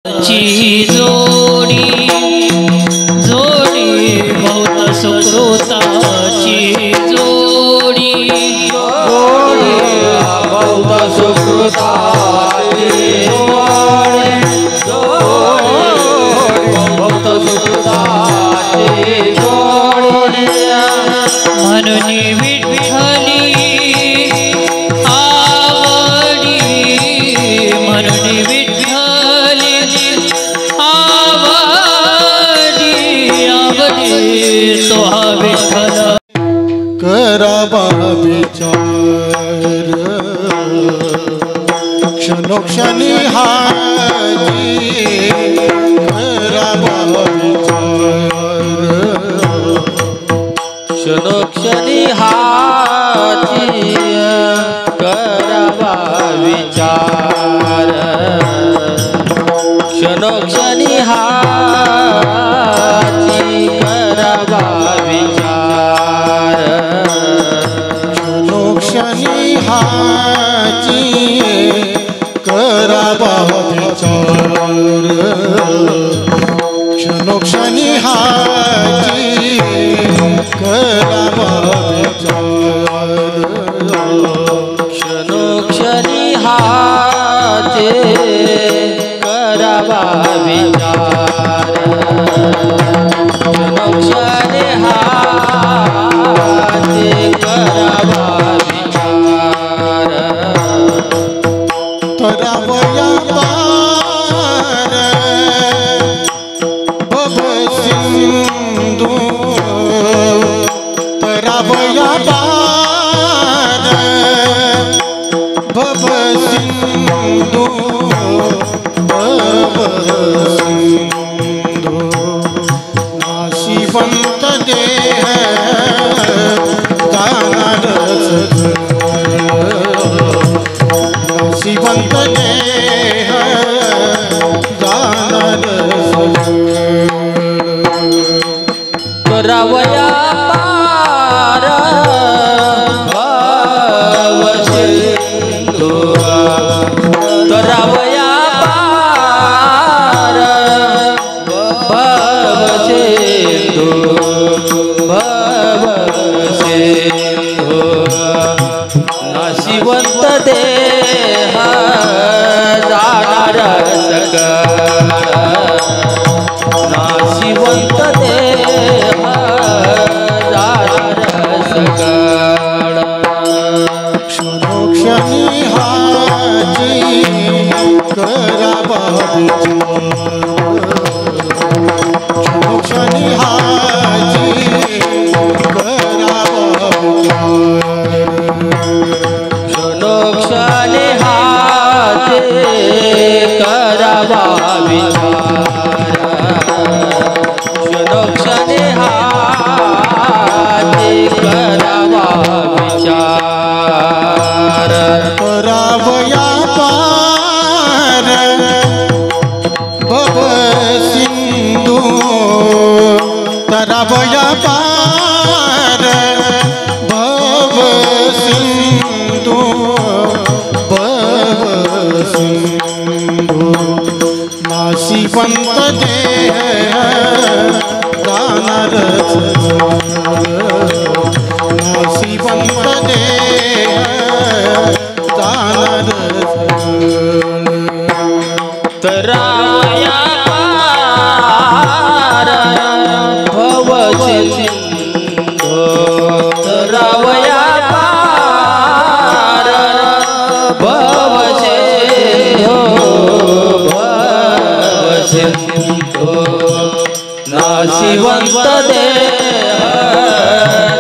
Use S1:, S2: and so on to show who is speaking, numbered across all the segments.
S1: ची जोडी जोडी बहुत सुकृताची जोडी जोडी
S2: बहुत सुकृताची बहुत सुकृताची जोडी
S1: म्हणून विठ्ठली आवडी म्हणून विठ्ठली आवडी आवडी तो हा विठ्ठल
S3: करावा विचार क्षणोक्षणी हाची करावा विचार
S2: क्षणोक्षणी हाची करावा विचार क्षणोक्षणी हाची करावा विचार
S3: क्षणोक्षणी हाची करावा विचार क्षणोक्षणी हाची करावा विचार
S2: क्षणोक्षणी हाचे करावा विचार क्षणोक्षणी हाचे करावा विचार
S3: तरावया पार भव सिंधू तरावया पार भव सिंधू भव सिंधू नाशिवंत देह गानारस नाशिवंत देह गानारस
S2: करावया पार भव सिंधू करावया पार भव सिंधू भव सिंधू नाशिवंत देह जाणार सकळ नाशिवंत देह जाणार सकळ
S3: क्षणोक्षणी हाची करावा क्षणोक्षणी हाची करावा
S2: क्षणोक्षणी हाचे करावा विचार क्षणोक्षणी हाचे करावा विचार
S3: करावया पार भव सिंधू करावया पार भव सिंधू भव सिंधू नाशिवंत देह गानारस नाशिवंत देह गानारस
S2: करावया पार भव सिंधू करावया पार भव सिंधू भव सिंधू नाशिवंत देह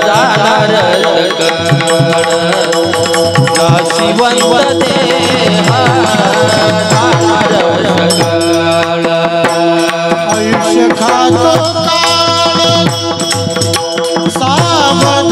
S2: जाणार सकळ नाशिवंत देह जाणार सकळ
S3: आयुष्य खातो काळ सावधान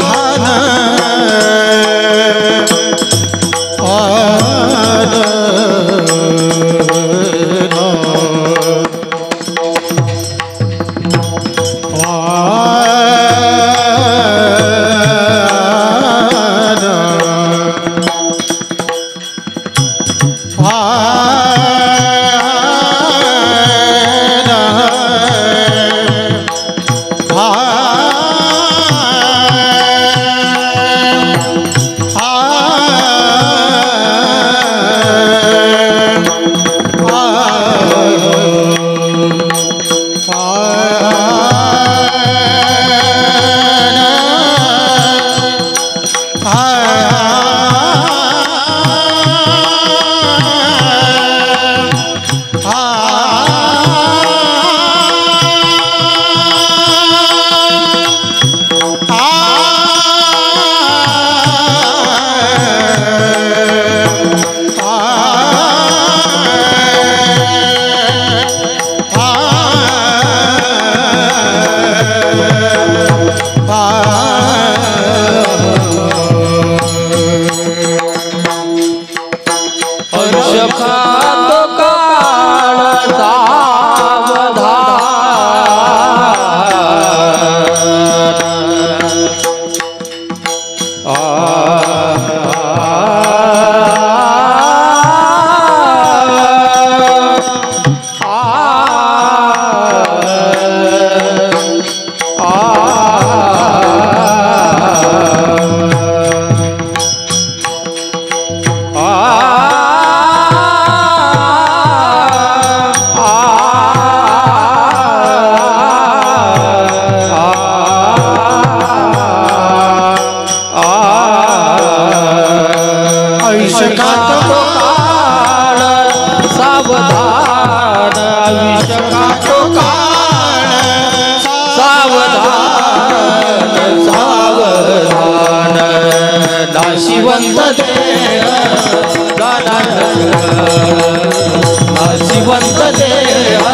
S2: नाशिवंत देह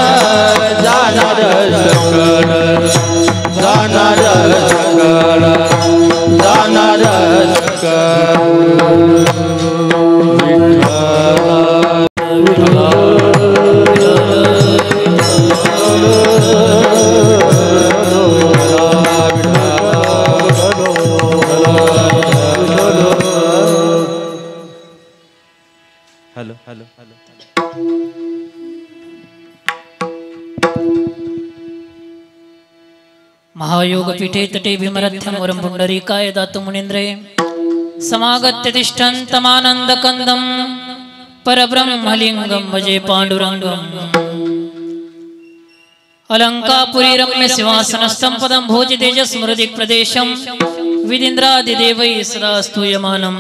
S2: जाणार सकळ जाणार सकळ जाणार
S4: हॅलो हॅलो हॅलो
S1: महायोग पीठे तटे भीमरथ्यं वरं पुंडरीकाय दातु मुनीन्द्रे समागत्य तिष्ठन्तमानन्द कंदं परब्रह्मलिंगं भजे पाण्डुरङ्गम् अलंकापुरी रम्य सिंहासनस्थं पदं भोज तेजस्मृति प्रदेशं विदिन्द्रादिदेवैः सदा स्तूयमानं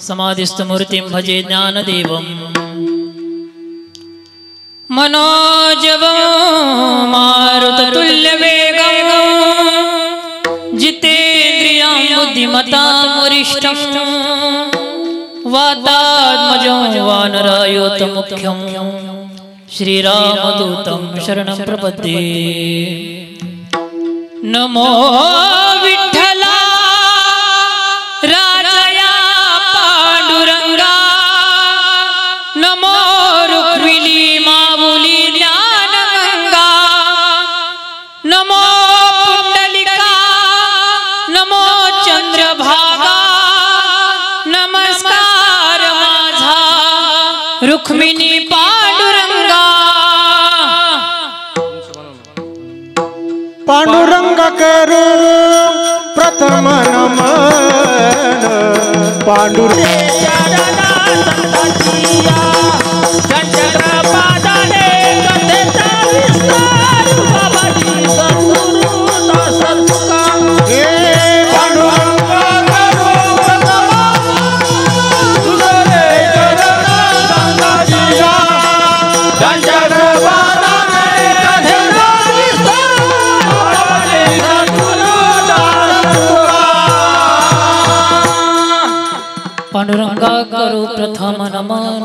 S1: समाधिस्थमूर्तिं भजे ज्ञानदेवम् मनोजवं मारुततुल्यवेगं जितेन्द्रियं बुद्धिमतां वरिष्ठं वातात्मजं वानरायोतमुख्यं श्रीरामदूतं शरणं प्रपद्ये। नमो विठ्ठला राजया पांडुरंगा, नमो रुक्मिणी माऊली ज्ञानगंगा, नमो पुंडलिका, नमो चंद्रभागा, नमस्कार माझा रुक्मिणी पांडुरंगा।
S3: पांडुरंग करू प्रथम नमन पांडुरंग
S1: पांडुरंगा करू प्रथम नमन,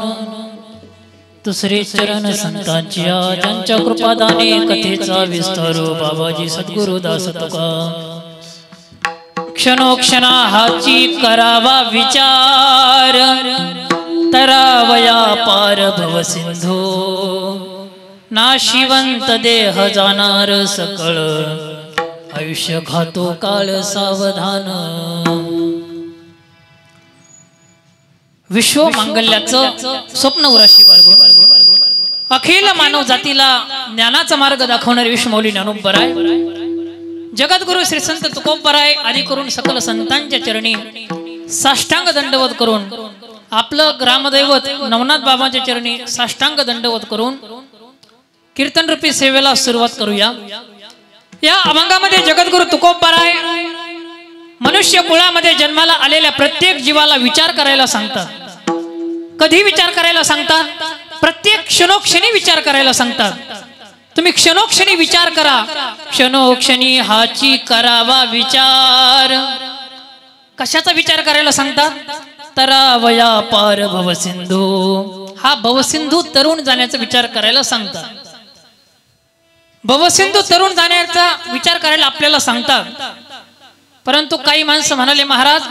S1: दुसरे चरण संतांच्या ज्यांच्या कृपादाने कथेचा विस्तार बाबाजी सद्गुरु दास तुका। क्षणोक्षणा हाची करावा विचार, तरावया पार भव सिंधू, नाशिवंत देह जाणार सकळ, आयुष्य घातो काळ सावधान। विश्व मांगल्याचं स्वप्न उराशी बाळगून अखिल मानव जातीला ज्ञानाचा मार्ग दाखवणारे विश्वमौली ज्ञानोबराय जगद्गुरु श्री संत तुकोबराय आदी करून सकल संतांच्या चरणी साष्टांग दंडवत करून आपलं ग्रामदैवत नवनाथ बाबांच्या चरणी साष्टांग दंडवत करून कीर्तन रूपी सेवेला सुरुवात करूया। या अभंगामध्ये जगद्गुरु तुकोबराय मनुष्य कुळामध्ये जन्माला आलेल्या प्रत्येक जीवाला विचार करायला सांगतात। कधी विचार करायला सांगतात? प्रत्येक क्षणोक्षणी विचार करायला सांगतात. तुम्ही क्षणोक्षणी विचार करा. क्षणोक्षणी हाची करावा विचार. कशाचा विचार करायला सांगतात? तरावया पार भवसिंधू. हा भवसिंधू तरुण जाण्याचा विचार करायला सांगतात. भवसिंधू तरुण जाण्याचा विचार करायला आपल्याला सांगतात. परंतु काही माणसं म्हणाले, महाराज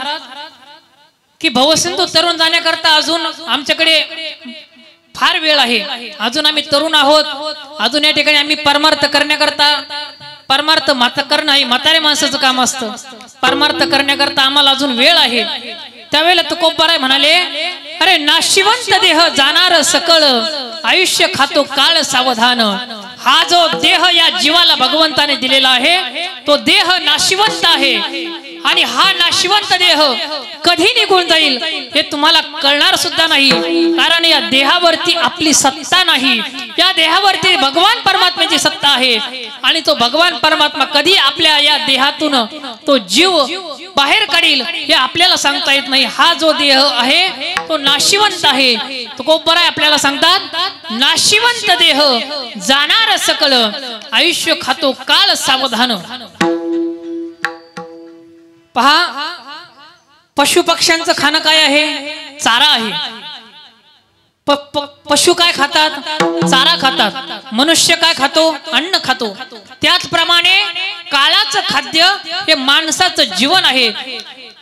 S1: की भवसिंधू तरुण जाण्याकरता अजून आमच्याकडे फार वेळ आहे, अजून आम्ही तरुण आहोत, अजून या ठिकाणी आम्ही परमार्थ करण्याकरता, परमार्थ करणं हे म्हातारे माणसाचं काम असतं, परमार्थ करण्याकरता आम्हाला अजून वेळ आहे. त्यावेळेला तुकोबाराय म्हणाले, अरे नाशिवंत देह जाणार सकळ, आयुष्य खातो काळ सावधान. हा जो देह या जीवाला भगवंताने दिलेला आहे तो देह नाशिवंत आहे आणि हा नाशिवंत देह कधी निघून जाईल हे तुम्हाला कळणार सुद्धा नाही. कारण या देहावरती आपली सत्ता नाही, या देहावरती भगवान परमात्म्याची सत्ता आहे आणि तो भगवान परमात्मा कधी आपल्या या देहातून तो जीव बाहेर काढील हे आपल्याला सांगता येत नाही. हा जो देह आहे तो नाशिवंत आहे. तुकोबाराय आपल्याला सांगतात, नाशिवंत देह जाणार सकळ, आयुष्य खातो काळ सावधान. पहा, पशु पक्ष्यांचं खाणं काय आहे? चारा आहे. पशु काय खातात? चारा खातात. मनुष्य काय खातो? अन्न खातो. त्याचप्रमाणे काळाचं खाद्य हे माणसाचं जीवन आहे.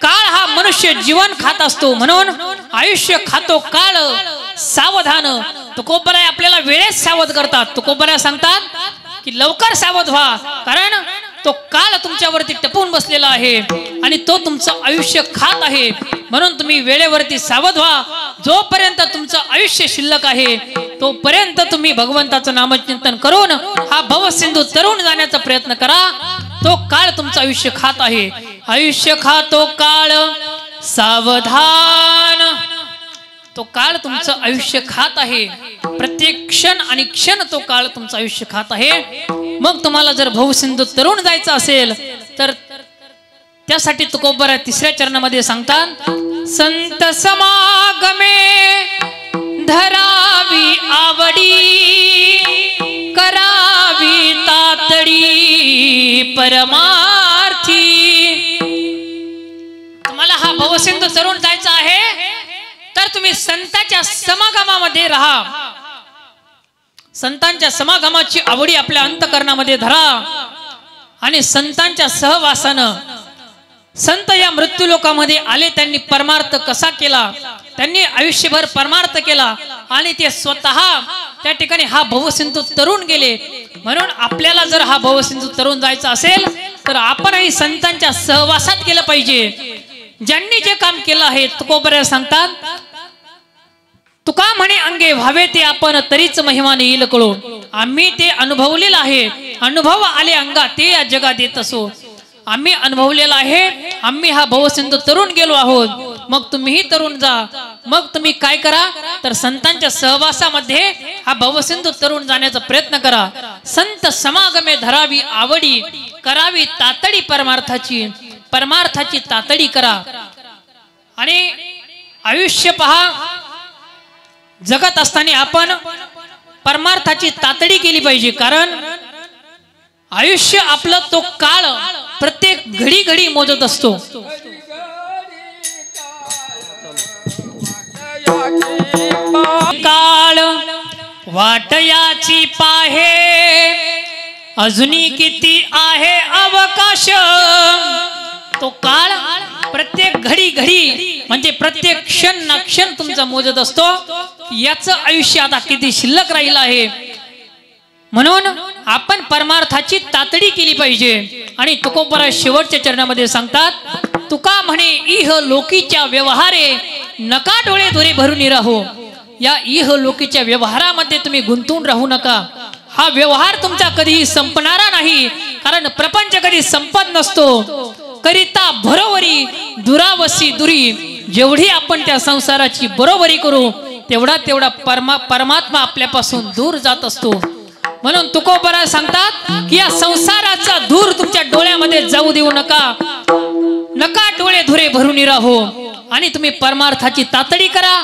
S1: काळ हा मनुष्य जीवन खात असतो. म्हणून आयुष्य खातो काळ सावधान. तुकोबाराय आपल्याला वेळेत सावध करतात. तुकोबाराय सांगतात की लवकर सावध व्हा, कारण तो काळ तुमच्यावरती टपून बसलेला आहे आणि तो तुमचं आयुष्य खात आहे. म्हणून तुम्ही वेळेवरती सावध व्हा. जोपर्यंत तुमचं आयुष्य शिल्लक आहे तोपर्यंत तुम्ही भगवंताचं नामचिंतन करून हा भवसिंधू तरुण जाण्याचा प्रयत्न करा. तो काळ तुमचं आयुष्य खात आहे. आयुष्य खातो काळ सावधान. तो काळ तुमचं आयुष्य खात आहे. प्रत्येक क्षण आणि क्षण तो काळ तुमचं आयुष्य खात आहे. मग तुम्हाला जर भवसिंधू तरुण जायचं असेल तर त्यासाठी तुकोबाराय तिसऱ्या चरणामध्ये सांगतात, संत समागमे धरावी आवडी, करावी तातडी परमार्थी. तुम्हाला हा भवसिंधू तरुण जायचा आहे तर तुम्ही संतांच्या समागमामध्ये राहा. संतांच्या समागमाची आवडी आपल्या अंतकरणामध्ये धरा आणि संतांच्या सहवासानं, संत या मृत्यू लोकामध्ये आले, त्यांनी परमार्थ कसा केला, त्यांनी आयुष्यभर परमार्थ केला आणि ते स्वतः त्या ठिकाणी हा भवसिंधू तरुण गेले. म्हणून आपल्याला जर हा भवसिंधू तरुण जायचा असेल तर आपणही संतांच्या सहवासात केलं पाहिजे. ज्यांनी जे काम केलं आहे तुकोबाराय सांगतात, तुका म्हणे अंगे व्हावे ते आपण तरीच महिमा येईल कळो. आम्ही ते अनुभवलेलं आहे, अनुभव आले अंगा ते या जगात येत असो. आम्ही अनुभवलेला आहे, आम्ही हा भवसिंधू तरुण गेलो आहोत. मग तुम्हीही तरुण जा. मग तुम्ही काय करा तर संतांच्या सहवासामध्ये हा भवसिंधू तरुण जाण्याचा प्रयत्न करा. संत समागमे धरावी आवडी, करावी तातडी परमार्थाची, परमार्थाची तातडी करा. आणि आयुष्य पहा, जगत असताना आपण परमार्थाची तातडी केली पाहिजे. कारण आयुष्य आपलं तो काळ प्रत्येक घडी घडी मोजत असतो. काळ वाटयाची पाहे, अजूनी किती आहे अवकाश. तो काळ प्रत्येक घडी घडी म्हणजे प्रत्येक क्षण ना क्षण तुमचा मोजत असतो. याचं आयुष्य आता किती शिल्लक राहिलं आहे. म्हणून आपण परमार्थाची तातडी केली पाहिजे. आणि तुकोबाराय शेवटच्या चरणामध्ये सांगतात, तुका म्हणे इह लोकीच्या व्यवहारे, नका डोळे धुरे भरून राहो. या इह लोकीच्या व्यवहारामध्ये तुम्ही गुंतून राहू नका. हा व्यवहार तुमचा कधीही संपणारा नाही, कारण प्रपंच कधी संपत नसतो. करिता बरोबरी दुरावसी दुरी, जेवढी आपण त्या संसाराची बरोबरी करू तेवढा तेवढा परमात्मा आपल्यापासून दूर जात असतो. म्हणून तुकोबाराय सांगतात की या संसाराचा धूर तुमच्या डोळ्यामध्ये जाऊ देऊ नका. नका डोळे धुरे भरून राहो आणि तुम्ही परमार्थाची तातडी करा।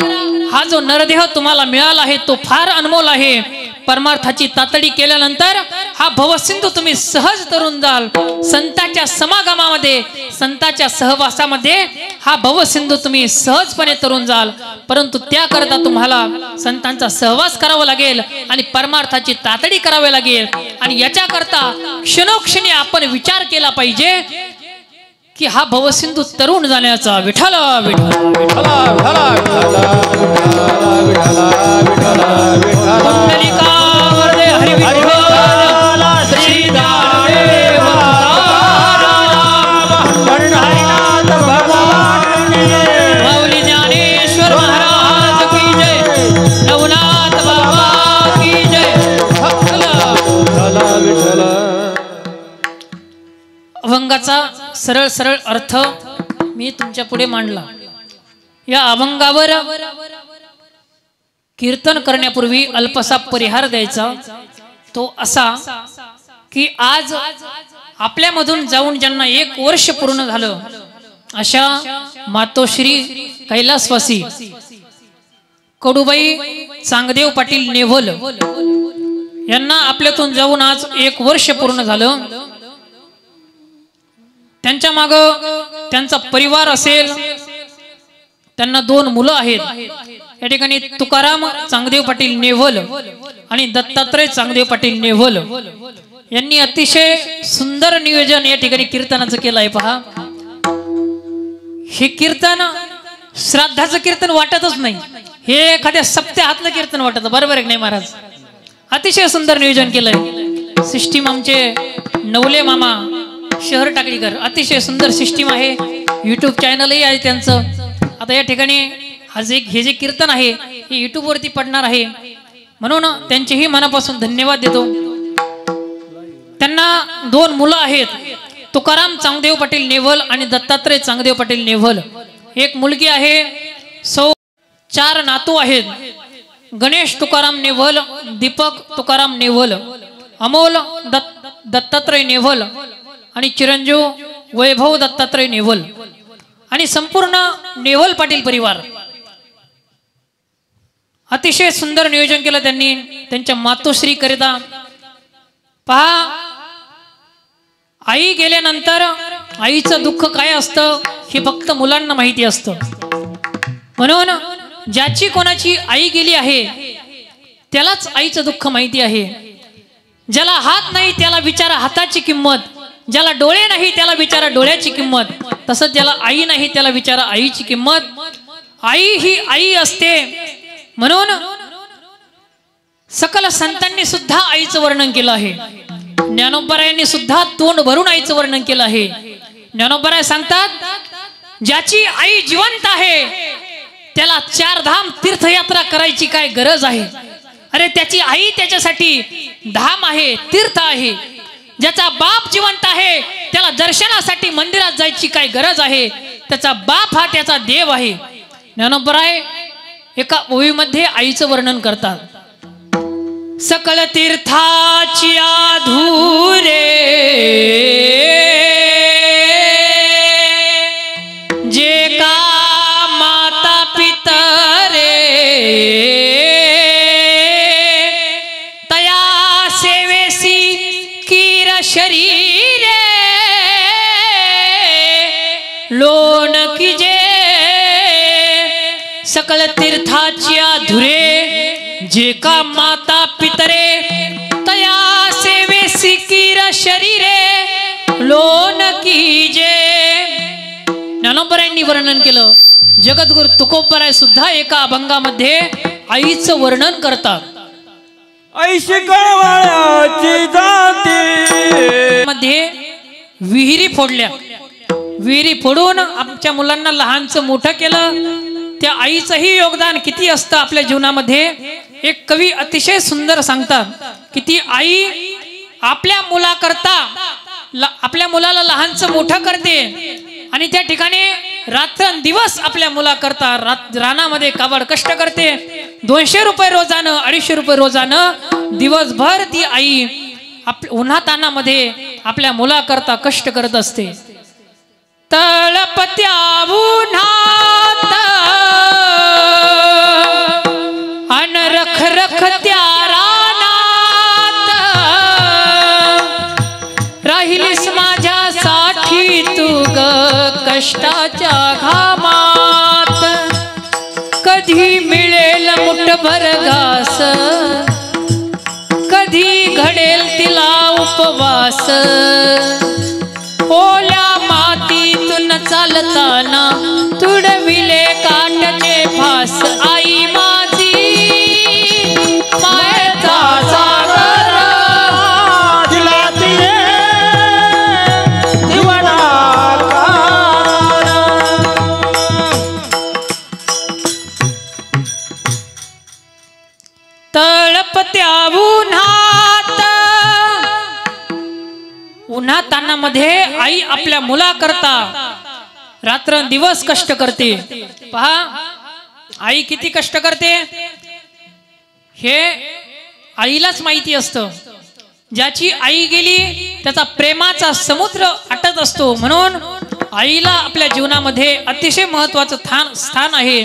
S1: हा जो नरदेह तुम्हाला मिळाला आहे तो फार अनमोल आहे। परमार्थाची तातडी केल्यानंतर हा भवसिंधू तुम्ही सहज तरुण जाल। संतांच्या समागमामध्ये संतांच्या सहवासामध्ये हा भवसिंधू तुम्ही सहजपणे तरुण जाल। परंतु त्याकरता तुम्हाला संतांचा सहवास करावा लागेल आणि परमार्थाची तातडी करावी लागेल। आणि याच्याकरता क्षणोक्षणी आपण विचार केला पाहिजे की हा भवसिंधू तरुण जाण्याचा। विठ्ठल विठ्ठल माऊली ज्ञानेश्वर महाराज की जय, नवनाथ बाबा की जय। अभंगाचा सरळ सरळ अर्थ मी तुमच्या पुढे मांडला। या अभंगावर कीर्तन करण्यापूर्वी अल्पसा परिहार द्यायचा, तो असा की आज आपल्यामधून जाऊन ज्यांना 1 वर्ष पूर्ण झालं अशा मातोश्री कैलासवासी कडूबाई चांगदेव पाटील नेवल यांना आपल्यातून जाऊन आज 1 वर्ष पूर्ण झालं। त्यांच्या माग त्यांचा परिवार असेल, त्यांना 2 मुलं आहेत। या ठिकाणी तुकाराम चांगदेव पाटील नेवल आणि दत्तात्रय चांगदेव पाटील नेवल यांनी अतिशय सुंदर नियोजन या ठिकाणी कीर्तनाचं केलं आहे। पहा, हे कीर्तन श्राद्धाचं कीर्तन वाटतच नाही, हे एखाद्या सप्त्याहातलं कीर्तन वाटत। बरोबर आहे नाही महाराज? अतिशय सुंदर नियोजन केलंय। सिस्टीम आमचे नवले मामा शहर टाकळीकर, अतिशय सुंदर सिस्टीम आहे। यूट्यूब चॅनलही आहे त्यांचं। आता या ठिकाणी हे जे कीर्तन आहे हे यूट्यूब वरती पडणार आहे, म्हणून त्यांचेही मनापासून धन्यवाद देतो। त्यांना 2 मुलं आहेत, तुकाराम चांगदेव पाटील नेवल आणि दत्तात्रय चांगदेव पाटील नेवल। एक मुलगी आहे, 4 नातू आहेत, Ganesh Tukaram naval, Deepak Tukaram naval, Amol Dattatray naval आणि चिरंजीव वैभव दत्तात्रय नेवल आणि संपूर्ण नेवल पाटील परिवार। अतिशय सुंदर नियोजन केलं त्यांनी त्यांच्या मातोश्री करिता। पहा, आई गेल्यानंतर आईचं दुःख काय असतं हे फक्त मुलांना माहिती असतं। म्हणून ज्याची कोणाची आई गेली आहे त्यालाच आईचं दुःख माहिती आहे। ज्याला हात नाही त्याला विचारा हाताची किंमत, ज्याला डोळे नाही त्याला विचारा डोळ्याची किंमत, तसंच ज्याला आई नाही त्याला विचारा आईची किंमत। आई ही आई असते। म्हणून सकल संतांनी सुद्धा आईचं वर्णन केलं आहे। ज्ञानोबरायांनी सुद्धा तोंड भरून आईचं वर्णन केलं आहे। ज्ञानोबराय सांगतात, ज्याची आई जिवंत आहे त्याला 4 धाम तीर्थयात्रा करायची काय गरज आहे? अरे त्याची आई त्याच्यासाठी धाम आहे, तीर्थ आहे। ज्याचा बाप जिवंत आहे त्याला दर्शनासाठी मंदिरात जायची काय गरज आहे? त्याचा बाप हा त्याचा देव आहे। ज्ञानोबराय एका ओवीमध्ये आईचं वर्णन करतात। सकल तीर्थाची आधुरे जे का माता पितरे तया सेवेसी कीर शरीरे लोण कीजे। सकल तीर्थाच्या धुरे जे का माता पितरे तया सेवेसी कीर शरीरे लोण कीजे। ज्ञानोबरायांनी वर्णन केलं। जगद्गुरु तुकोबराय सुद्धा एका अभंगामध्ये आईचं वर्णन करतात।
S2: ऐशी कळवळ्याची जाती
S1: मध्ये विहिरी फोडल्या, विहिरी फोडून आमच्या मुलांना लहानचं मोठं केलं। त्या आईचंही योगदान किती असतं आपल्या जीवनामध्ये। एक कवी अतिशय सुंदर सांगतात की ती आई आपल्या मुलाकरता आपल्या मुलाला लहानचं मोठं करते आणि त्या ठिकाणी रात्रंदिवस आपल्या मुलाकरता रानामध्ये काबाड कष्ट करते। 200 रुपये रोजानं 250 रुपये रोजानं दिवसभर ती आई उन्हातानामध्ये आपल्या मुलाकरता कष्ट करत असते। तळपत्या उन्हात अन रख रख त्या रानात राहिलीस माझ्यासाठी तू ग कष्टाच्या घामात कधी मिळेल मुठभर घास कधी घडेल तिला उपवास ओल्या मातीतून चालताना तुडविले काटचे फास आई माझी मायेचा सागर
S3: दिला तिने
S1: तळपत्या उन्हातानामध्ये आई आपल्या मुलाकरता रात्रंदिवस कष्ट करते. पहा आई किती कष्ट करते हे आईलाच माहिती असतं. ज्याची आई गेली त्याचा प्रेमाचा समुद्र आटत असतो. म्हणून आईला आपल्या जीवनामध्ये अतिशय महत्वाचं स्थान आहे.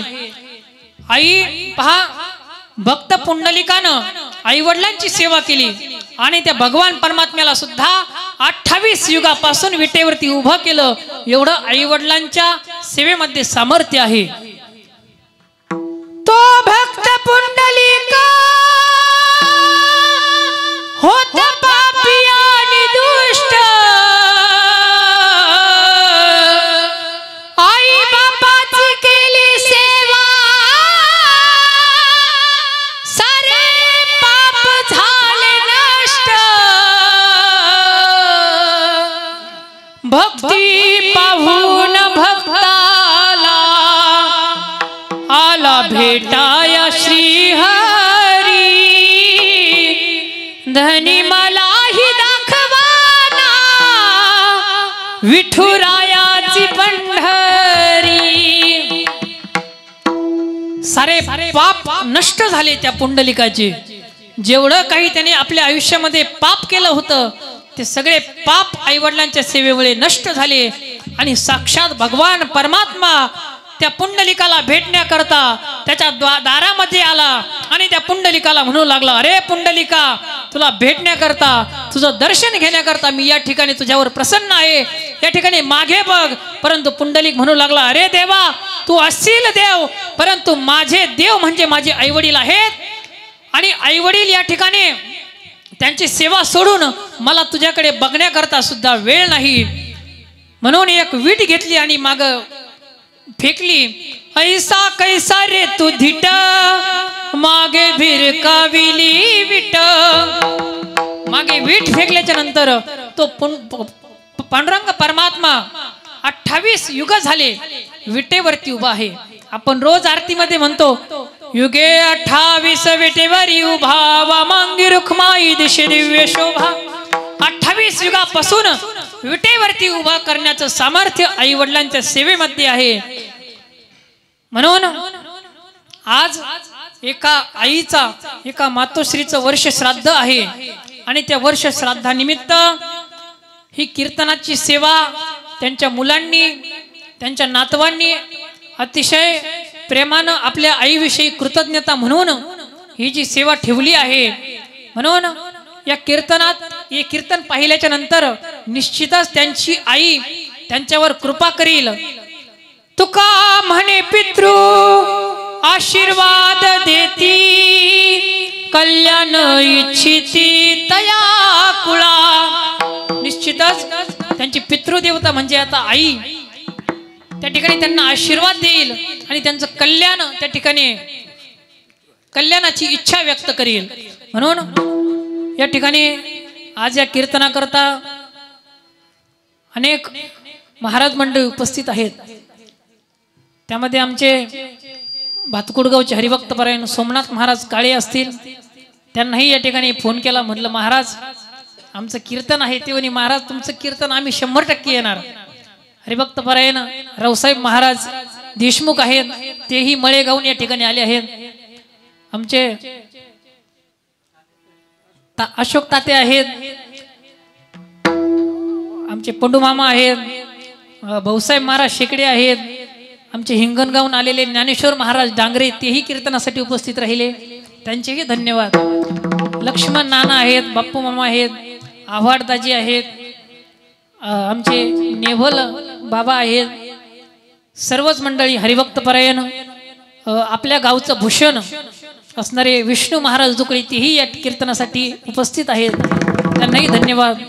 S1: आई पहा भक्त पुंडलिकानं आई वडिलांची सेवा केली आणि त्या भगवान परमात्म्याला सुद्धा 28 युगापासून विटेवरती उभं केलं. एवढं आई वडिलांच्या सेवेमध्ये सामर्थ्य आहे. तो भक्त पुंडलिका होता पापी आणि दुष्ट आई बापाची केली सेवा सारे पाप झाले नष्ट भक्ती पाहून भक्ताला आला भेटाया श्री हरी धनी मलाही दाखवाना विठुरायाची पंढरी. सारे पाप नष्ट झाले त्या पुंडलिकाचे. जेवढं काही त्याने आपल्या आयुष्यामध्ये पाप केलं होतं ते सगळे पाप आई वडिलांच्या सेवेमुळे नष्ट झाले आणि साक्षात भगवान परमात्मा त्या पुंडलिकाला भेटण्याकरता त्याच्या दारामध्ये आला आणि त्या पुंडलिकाला म्हणू लागला, अरे पुंडलिका, तुला भेटण्याकरता तुझं दर्शन घेण्याकरता मी या ठिकाणी तुझ्यावर प्रसन्न आहे, या ठिकाणी मागे बघ. परंतु पुंडलिक म्हणू लागला, अरे देवा, तू असशील देव, परंतु माझे देव म्हणजे माझे आईवडील आहेत आणि आईवडील या ठिकाणी त्यांची सेवा सोडून मला तुझ्याकडे बघण्याकरता सुद्धा वेळ नाही. म्हणून एक वीट घेतली आणि माग फेकली. ऐसा कैसा रे तू धिट मागे भिरकाविली विट. मागे वीट फेकल्याच्या नंतर तो पांडुरंग परमात्मा 28 युग झाले विटेवरती उभा आहे. आपण रोज आरतीमध्ये म्हणतो, युगे 28 विटेवरी उभा वामांगी रुखमाई दिशे दिव्य शोभा. 28 युगापासून विटेवरती उभा करण्याचं सामर्थ्य आई वडिलांच्या सेवेमध्ये आहे. म्हणून आज एका आईचा, एका मातोश्रीचं वर्ष श्राद्ध आहे आणि त्या वर्ष श्राद्धानिमित्त ही कीर्तनाची सेवा त्यांच्या मुलांनी, त्यांच्या नातवांनी अतिशय प्रेमानं आपल्या आईविषयी कृतज्ञता म्हणून ही जी सेवा ठेवली आहे. म्हणून या कीर्तनात, हे कीर्तन पाहिल्याच्या नंतर निश्चितच त्यांची आई त्यांच्यावर कृपा करील. तुका म्हणे पितृ आशीर्वाद देती कल्याण इच्छिती तया कुळा. निश्चितच त्यांची पितृदेवता म्हणजे आता आई त्या ठिकाणी त्यांना आशीर्वाद देईल आणि त्यांचं कल्याण त्या ठिकाणी कल्याणाची इच्छा व्यक्त करेल. म्हणून या ठिकाणी आज या कीर्तनाकरता अनेक महाराज मंडळी उपस्थित आहेत. त्यामध्ये आमचे भातकुडगावचे हरिभक्तपरायण सोमनाथ महाराज काळे असतील. त्यांनाही या ठिकाणी फोन केला, म्हटलं महाराज आमचं कीर्तन आहे. ते म्हणे महाराज तुमचं कीर्तन आम्ही 100% येणार. हरिभक्तपरायण रावसाहेब महाराज देशमुख आहेत, तेही मळेगावून या ठिकाणी आले आहेत. आमचे अशोक ताते आहेत, आमचे पंडू मामा आहेत, भाऊसाहेब महाराज शेकडे आहेत, आमचे हिंगणगावून आलेले ज्ञानेश्वर महाराज डांगरे तेही कीर्तनासाठी उपस्थित राहिले, त्यांचेही धन्यवाद. लक्ष्मण नाना आहेत, बाप्पू मामा आहेत, आव्हाडदाजी आहेत, आमचे नेभल बाबा आहेत, सर्वच मंडळी हरिभक्त परायण. आपल्या गावचं भूषण असणारे विष्णू महाराज दुकळी तेही या कीर्तनासाठी उपस्थित आहेत, त्यांनाही धन्यवाद.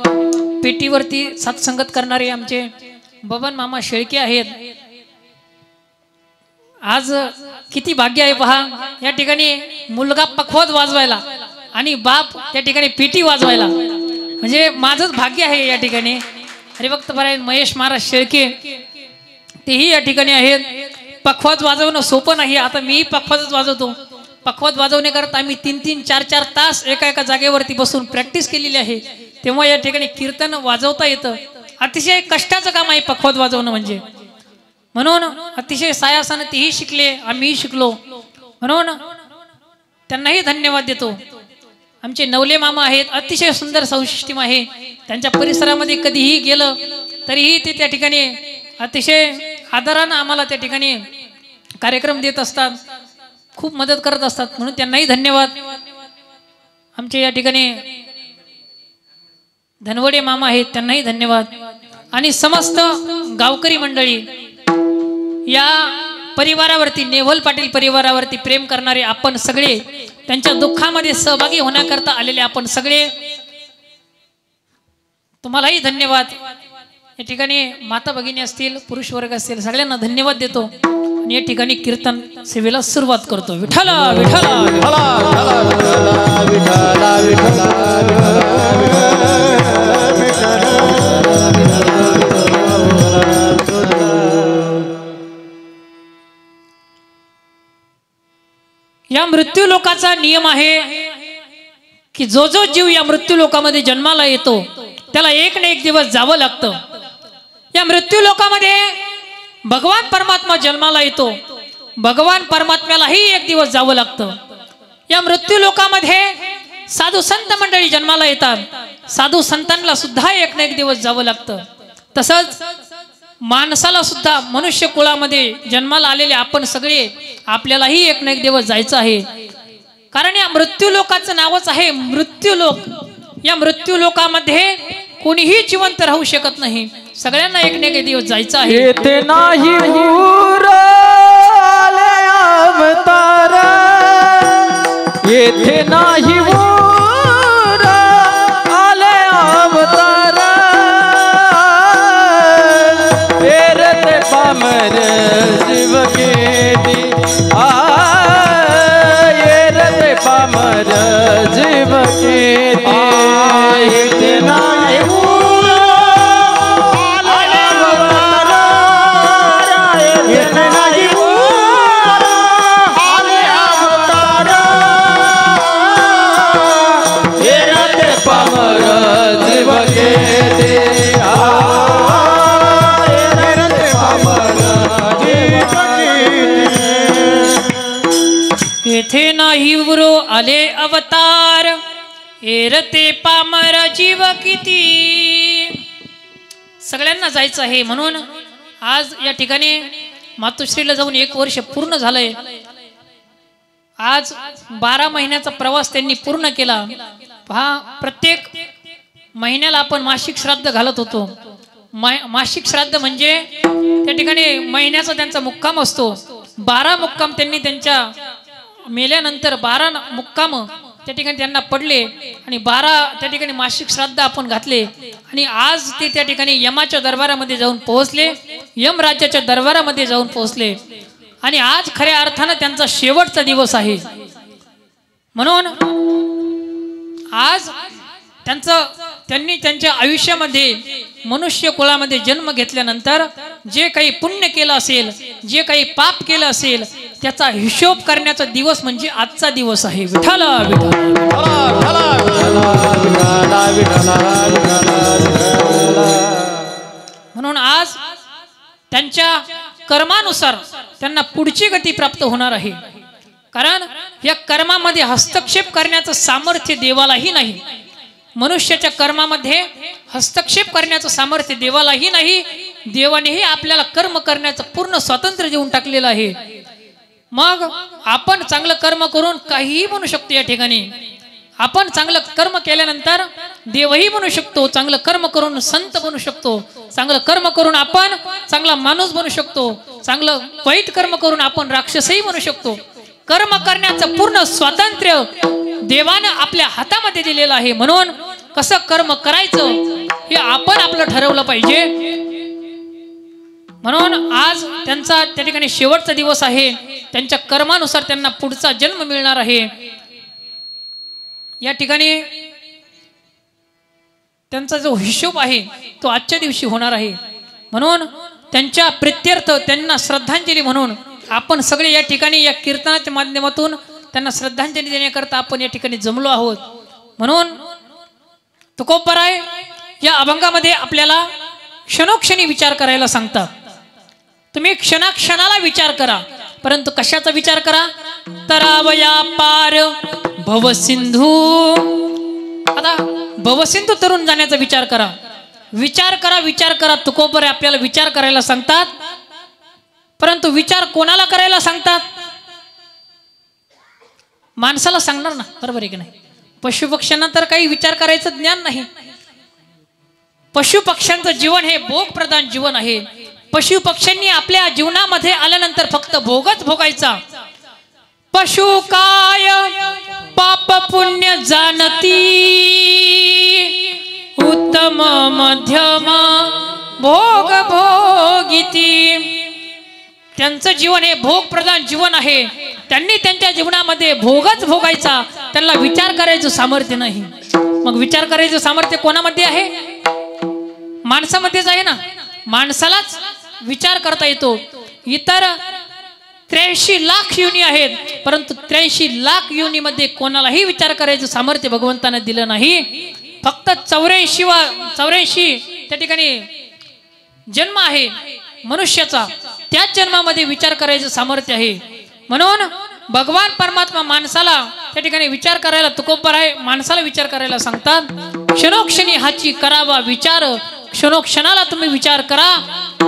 S1: पेटीवरती सत्संगत करणारे आमचे बबन मामा शेळके आहेत. आज किती भाग्य आहे पहा, या ठिकाणी मुलगा पखवाज वाजवायला आणि बाप त्या ठिकाणी पेटी वाजवायला, म्हणजे माझंच भाग्य आहे. या ठिकाणी हरिभक्त परायण महेश महाराज शेळके तेही या ठिकाणी आहेत. पखवाज वाजवणं सोपं नाही, आता मीही पखवाजच वाजवतो. पखवाज वाजवण्याकरता आम्ही 3-3, 4-4 तास एका जागेवरती बसून प्रॅक्टिस केलेली आहे, तेव्हा या ठिकाणी कीर्तन वाजवता येतं. अतिशय कष्टाचं काम आहे पखवाज वाजवणं म्हणजे, म्हणून अतिशय सायासानं तेही शिकले, आम्हीही शिकलो, म्हणून त्यांनाही धन्यवाद देतो. आमचे नवले मामा आहेत, अतिशय सुंदर सौशिष्टीम आहे, त्यांच्या परिसरामध्ये कधीही गेलं तरीही ते त्या ठिकाणी अतिशय आदरानं आम्हाला त्या ठिकाणी कार्यक्रम देत असतात, खूप मदत करत असतात, म्हणून त्यांनाही धन्यवाद. आमचे या ठिकाणी धनवडे मामा आहेत, त्यांनाही धन्यवाद. आणि समस्त गावकरी मंडळी, या परिवारावरती, नेव्हल पाटील परिवारावरती प्रेम करणारे आपण सगळे, त्यांच्या दुःखामध्ये सहभागी होण्याकरता आलेले आपण सगळे, तुम्हालाही धन्यवाद. या ठिकाणी माता भगिनी असतील, पुरुष वर्ग असतील, सगळ्यांना धन्यवाद देतो आणि या ठिकाणी कीर्तन सेवेला सुरुवात करतो. विठ्ठला विठ्ठला या मृत्यू लोकाचा नियम आहे की जो जीव या मृत्यू लोकामध्ये जन्माला येतो त्याला एक ना एक दिवस जावं लागतं. या मृत्यू लोकामध्ये भगवान परमात्मा जन्माला येतो, भगवान परमात्म्यालाही एक दिवस जावं लागतं. या मृत्यू लोकामध्ये साधू संत मंडळी जन्माला येतात, साधू संतांना सुद्धा एक ना एक दिवस जावं लागतं. तसंच माणसाला सुद्धा, मनुष्य कुळामध्ये जन्माला आलेले आपण सगळे, आपल्यालाही एक ना एक दिवस जायचं आहे. कारण या मृत्यू लोकाचं नावच आहे मृत्यू लोक. या मृत्यू लोकामध्ये कोणीही जिवंत राहू शकत नाही, सगळ्यांना एक ना एक दिवस जायचं आहे.
S2: येते नाही अवतार, येथे नाही आले अवतार, येरते पामर जीव केली, येरते पामर जीव केली, येते नाही
S1: येथे नाही उरो आले अवतार, एरते पामर जीव किती. सगळ्यांना जायचं आहे, म्हणून आज या ठिकाणी मातोश्रीला जाऊन 1 वर्ष पूर्ण झालंय. आज 12 महिन्याचा प्रवास त्यांनी पूर्ण केला. पहा, प्रत्येक महिन्याला आपण मासिक श्राद्ध घालत होतो. मासिक श्राद्ध म्हणजे त्या ठिकाणी महिन्याचा त्यांचा मुक्काम असतो. 12 मुक्काम त्यांनी त्यांच्या मेल्यानंतर 12 मुक्काम त्या ठिकाणी त्यांना पडले आणि 12 त्या ठिकाणी मासिक श्राद्ध आपण घातले. आणि आज ते त्या ठिकाणी यमाच्या दरबारामध्ये जाऊन पोहोचले, यम राज्याच्या दरबारामध्ये जाऊन पोहोचले आणि आज खऱ्या अर्थानं त्यांचा शेवटचा दिवस आहे. म्हणून आज त्यांनी त्यांच्या आयुष्यामध्ये मनुष्य कुळामध्ये जन्म घेतल्यानंतर जे काही पुण्य केलं असेल, जे काही पाप केलं असेल, त्याचा हिशोब करण्याचा दिवस म्हणजे आजचा दिवस आहे. विठ्ठला म्हणून आज त्यांच्या कर्मानुसार त्यांना पुढची गती प्राप्त होणार आहे. कारण या कर्मामध्ये हस्तक्षेप करण्याचं सामर्थ्य देवालाही नाही. मनुष्याच्या कर्मामध्ये हस्तक्षेप करण्याचं सामर्थ्य देवालाही नाही, देवानेही आपल्याला कर्म करण्याचं पूर्ण स्वातंत्र्य देऊन टाकलेलं आहे. मग आपण चांगलं कर्म करून काहीही बनू शकतो. या ठिकाणी आपण चांगलं कर्म केल्यानंतर देवही बनू शकतो, चांगलं कर्म करून संत बनू शकतो, चांगलं कर्म करून आपण चांगला माणूस बनू शकतो, चांगलं वाईट कर्म करून आपण राक्षसही बनू शकतो. कर्म करण्याचं पूर्ण स्वातंत्र्य देवानं आपल्या हातामध्ये दिलेलं आहे. म्हणून कसं कर्म करायचं हे आपण आपलं ठरवलं पाहिजे. म्हणून आज त्यांचा त्या ठिकाणी शेवटचा दिवस आहे. त्यांच्या कर्मानुसार त्यांना पुढचा जन्म मिळणार आहे. या ठिकाणी त्यांचा जो हिशोब आहे तो आजच्या दिवशी होणार आहे. म्हणून त्यांच्या प्रित्यर्थ त्यांना श्रद्धांजली म्हणून आपण सगळे या ठिकाणी या कीर्तनाच्या माध्यमातून त्यांना श्रद्धांजली देण्याकरता आपण या ठिकाणी जमलो आहोत. म्हणून तुकोबराय या अभंगामध्ये आपल्याला क्षणोक्षणी विचार करायला सांगतात. तुम्ही क्षणाक्षणाला विचार करा, परंतु कशाचा विचार करा? तरावया पार भवसिंधू. आता भवसिंधू तरुण जाण्याचा विचार करा. विचार करा, विचार करा. तुकोबराय आपल्याला विचार करायला सांगतात. परंतु विचार कोणाला करायला सांगतात? माणसाला सांगणार ना, बरोबर आहे की नाही? पशु पक्ष्यांना तर काही विचार करायचं ज्ञान नाही. पशु पक्ष्यांचं जीवन हे भोगप्रधान जीवन आहे. पशु पक्ष्यांनी आपल्या जीवनामध्ये आल्यानंतर फक्त भोगच भोगायचा. पशु काय पाप पुण्य जाणती, उत्तम मध्यम भोग भोगिती. त्यांचं जीवन हे भोगप्रधान जीवन आहे. त्यांनी त्यांच्या जीवनामध्ये भोगच भोगायचा. त्यांना विचार करायचं सामर्थ्य नाही. मग विचार करायचं सामर्थ्य कोणामध्ये आहे? माणसामध्येच आहे ना. माणसालाच विचार करता येतो. इतर 83 लाख योनी आहेत, परंतु 83 लाख योनीमध्ये कोणालाही विचार करायचं सामर्थ्य भगवंताने दिलं नाही. फक्त 84 त्या ठिकाणी जन्म आहे मनुष्याचा. त्याच जन्मामध्ये विचार करायचं सामर्थ्य आहे. म्हणून भगवान परमात्मा माणसाला त्या ठिकाणी विचार करायला, तुकोबराय माणसाला विचार करायला सांगतात. क्षणोक्षणी हाची करावा विचार. क्षणोक्षणाला तुम्ही विचार करा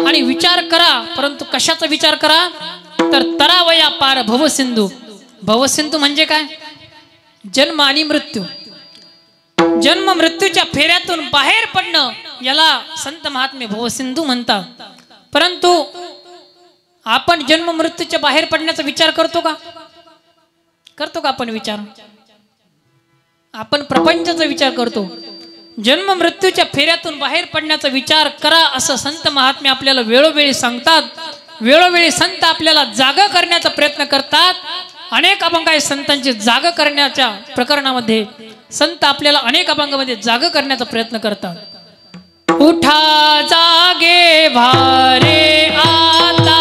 S1: आणि विचार करा. परंतु कशाचा विचार करा? तर तरावया पार भवसिंधू. भवसिंधू म्हणजे काय? जन्म आणि मृत्यू. जन्म मृत्यूच्या फेऱ्यातून बाहेर पडणं याला संत महात्मे भवसिंधू म्हणतात. परंतु आपण जन्म मृत्यूच्या बाहेर पडण्याचा विचार करतो का? करतो का आपण विचार? आपण प्रपंचाचा विचार करतो. जन्म मृत्यूच्या फेऱ्यातून बाहेर पडण्याचा विचार करा असं संत महात्मे आपल्याला वेळोवेळी सांगतात. वेळोवेळी संत आपल्याला जागा करण्याचा प्रयत्न करतात. अनेक अभंग आहे संतांचे जागा करण्याच्या प्रकरणामध्ये. संत आपल्याला अनेक अभंगामध्ये जागा करण्याचा प्रयत्न करतात. उठा जागे भारे आता,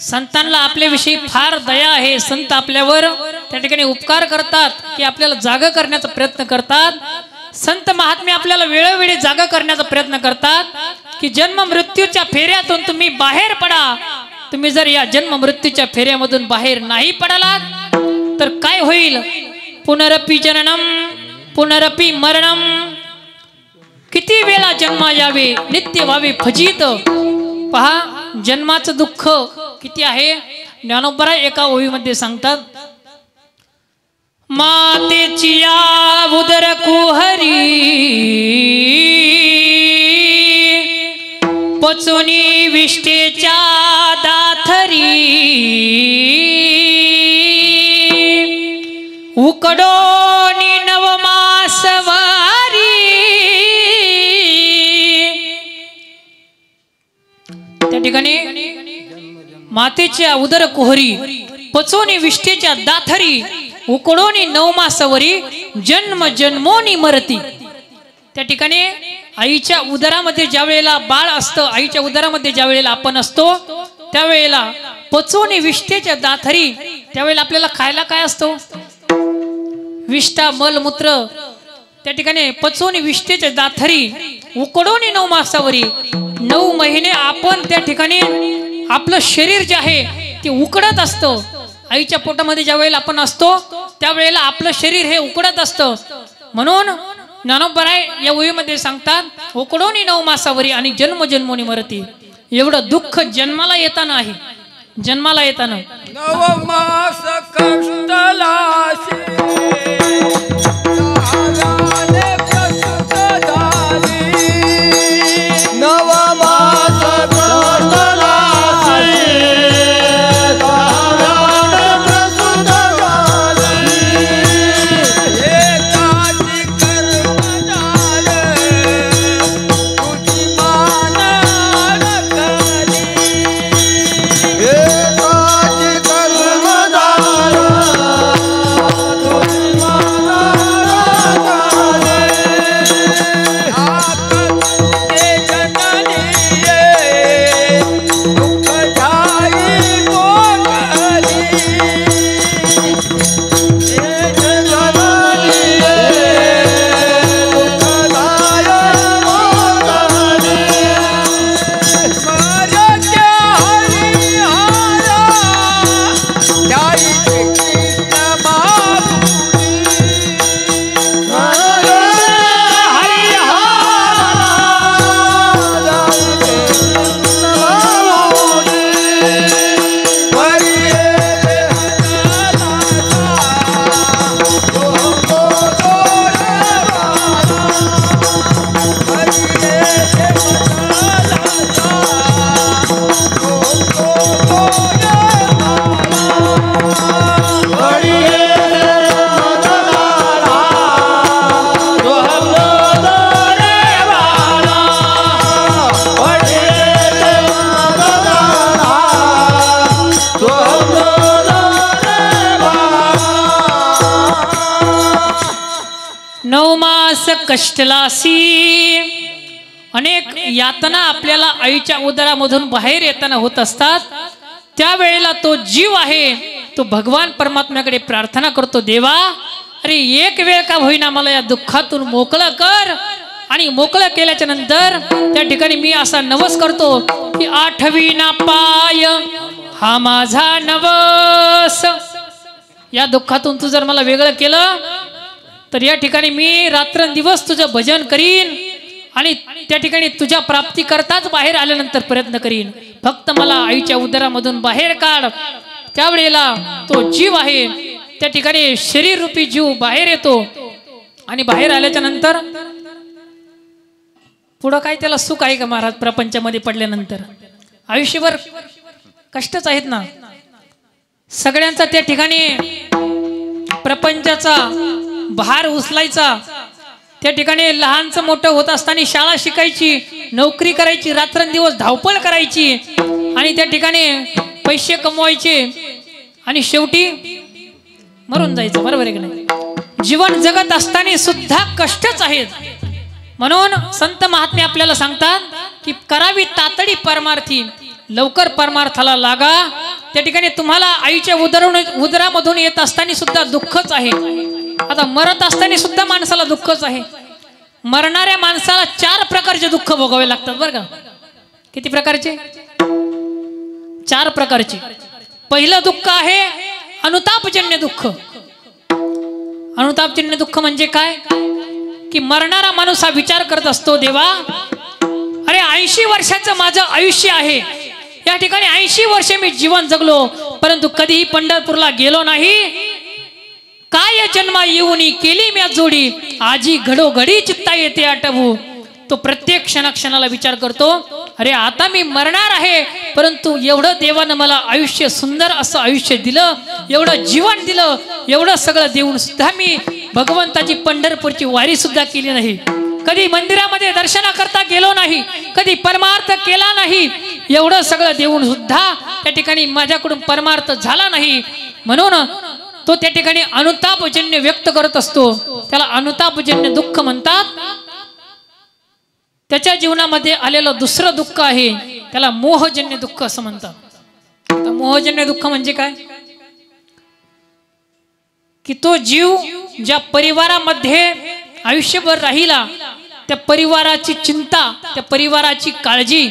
S1: संतांना आपल्याविषयी फार दया आहे. संत आपल्यावर त्या ठिकाणी उपकार करतात की आपल्याला जागा करण्याचा प्रयत्न करतात. संत महात्मे आपल्याला वेळोवेळी जागा करण्याचा प्रयत्न करतात की जन्म मृत्यूच्या फेऱ्यातून तुम्ही बाहेर पडा. तुम्ही जर या जन्म मृत्यूच्या फेऱ्यामधून बाहेर नाही पडालात तर काय होईल? पुनरपि जननम पुनरपि मरणम, किती वेळा जन्म यावे नित्य व्हावे फजित. पहा जन्माचं दुःख किती आहे. ज्ञानोबा एका ओळीमध्ये सांगतात, मातेची या उदर कुहरी, पचोनी विष्टेच्या दाथरी, उकडोनी नवमासवारी. त्या ठिकाणी मातेच्या उदर कुहरी, पचोनी विष्टेच्या दाथरी, उकडोनी नवमासवरी, जन्म जन्मोनी मरती. त्या ठिकाणी आईच्या उदरामध्ये ज्या वेळेला बाळ असतं, आईच्या उदरामध्ये ज्या वेळेला आपण असतो, त्यावेळेला पचोनी विष्टेच्या दाथरी, त्यावेळेला आपल्याला खायला काय असतो, विष्टा मलमूत्र. त्या ठिकाणी पचोनी विष्टेच्या दाथरी, उकडोनी नवमासावरी, 9 महिने आपण त्या ठिकाणी आपलं शरीर जे आहे ते उकडत असतं. आईच्या पोटामध्ये ज्या वेळेला आपण असतो त्यावेळेला आपलं शरीर हे उकडत असतं. म्हणून ज्ञानोबराय या ओळीमध्ये सांगतात, उकडोनी 9 मासावरी आणि जन्म जन्मोनी मरती. एवढं दुःख जन्माला येताना आहे. जन्माला येताना
S2: 9 मास कष्टलाशी,
S1: कष्टलासी. अनेक यातना आपल्याला आईच्या उदरामधून बाहेर येताना होत असतात. त्यावेळेला तो जीव आहे तो भगवान परमात्म्याकडे प्रार्थना करतो, देवा अरे एक वेळ का होईना मला या दुःखातून मोकळं कर. आणि मोकळं केल्याच्या नंतर त्या ठिकाणी मी असा नवस करतो की 8वी ना पाय हा माझा नवस. या दुःखातून तू जर मला वेगळं केलं तर या ठिकाणी मी रात्रंदिवस तुझं भजन करीन आणि त्या ठिकाणी तुझ्या प्राप्ती करताच बाहेर आल्यानंतर प्रयत्न करीन. फक्त मला आईच्या उदरामधून बाहेर काढ. त्यावेळेला तो जीव आहे त्या ठिकाणी शरीर रूपी जीव बाहेर येतो आणि बाहेर आल्याच्या नंतर पुढं काय त्याला सुख आहे का महाराज? प्रपंचामध्ये पडल्यानंतर आयुष्यभर कष्टच आहेत ना सगळ्यांचा. त्या ठिकाणी प्रपंचाचा भार उचलायचा. त्या ठिकाणी लहानचं मोठं होत असताना शाळा शिकायची, नोकरी करायची, रात्रंदिवस धावपळ करायची आणि त्या ठिकाणी पैसे कमवायचे आणि शेवटी मरून जायचं. बरोबर आहे की नाही? जीवन जगत असताना सुद्धा कष्टच आहेत. म्हणून संत महात्मे आपल्याला सांगतात की करावी तातडी परमार्थी, लवकर परमार्थाला लागा. त्या ठिकाणी तुम्हाला आईच्या उदरामधून येत असताना सुद्धा दुःखच आहे. आता मरत असताना सुद्धा माणसाला दुःखच आहे. मरणाऱ्या माणसाला 4 प्रकारचे दुःख भोगावे लागतात बरं का. किती प्रकारचे? 4 प्रकारचे. पहिलं दुःख आहे अनुतापजन्य दुःख. अनुतापजन्य दुःख म्हणजे काय की मरणारा माणूस हा विचार करत असतो, देवा अरे 80 वर्षाचं माझं आयुष्य आहे, या ठिकाणी 80 वर्षे मी जीवन जगलो, परंतु कधीही पंढरपूरला गेलो नाही, काय जन्मा येऊनी केली म्या जोडी, आजी घडोघडी चित्ता येते आठवू. तो प्रत्येक क्षणाला विचार करतो, अरे आता मी मरणार आहे, परंतु एवढं देवानं मला आयुष्य, सुंदर असं आयुष्य दिलं, एवढं जीवन दिलं, एवढं सगळं देऊन सुद्धा मी भगवंताची पंढरपूरची वारी सुद्धा केली नाही, कधी मंदिरामध्ये दर्शनाकरता गेलो नाही, कधी परमार्थ केला नाही, एवढं सगळं देऊन सुद्धा त्या ठिकाणी माझ्याकडून परमार्थ झाला नाही. म्हणून तो त्या ठिकाणी अनुतापजन्य व्यक्त करत असतो, त्याला अनुतापजन्य दुःख म्हणतात. त्याच्या जीवनामध्ये आलेलं दुसरं दुःख आहे, त्याला मोहजन्य दुःख असं म्हणतात. आता मोहजन्य दुःख म्हणजे काय की तो जीव ज्या परिवारामध्ये आयुष्यभर राहिला, त्या परिवाराची चिंता, त्या परिवाराची काळजी,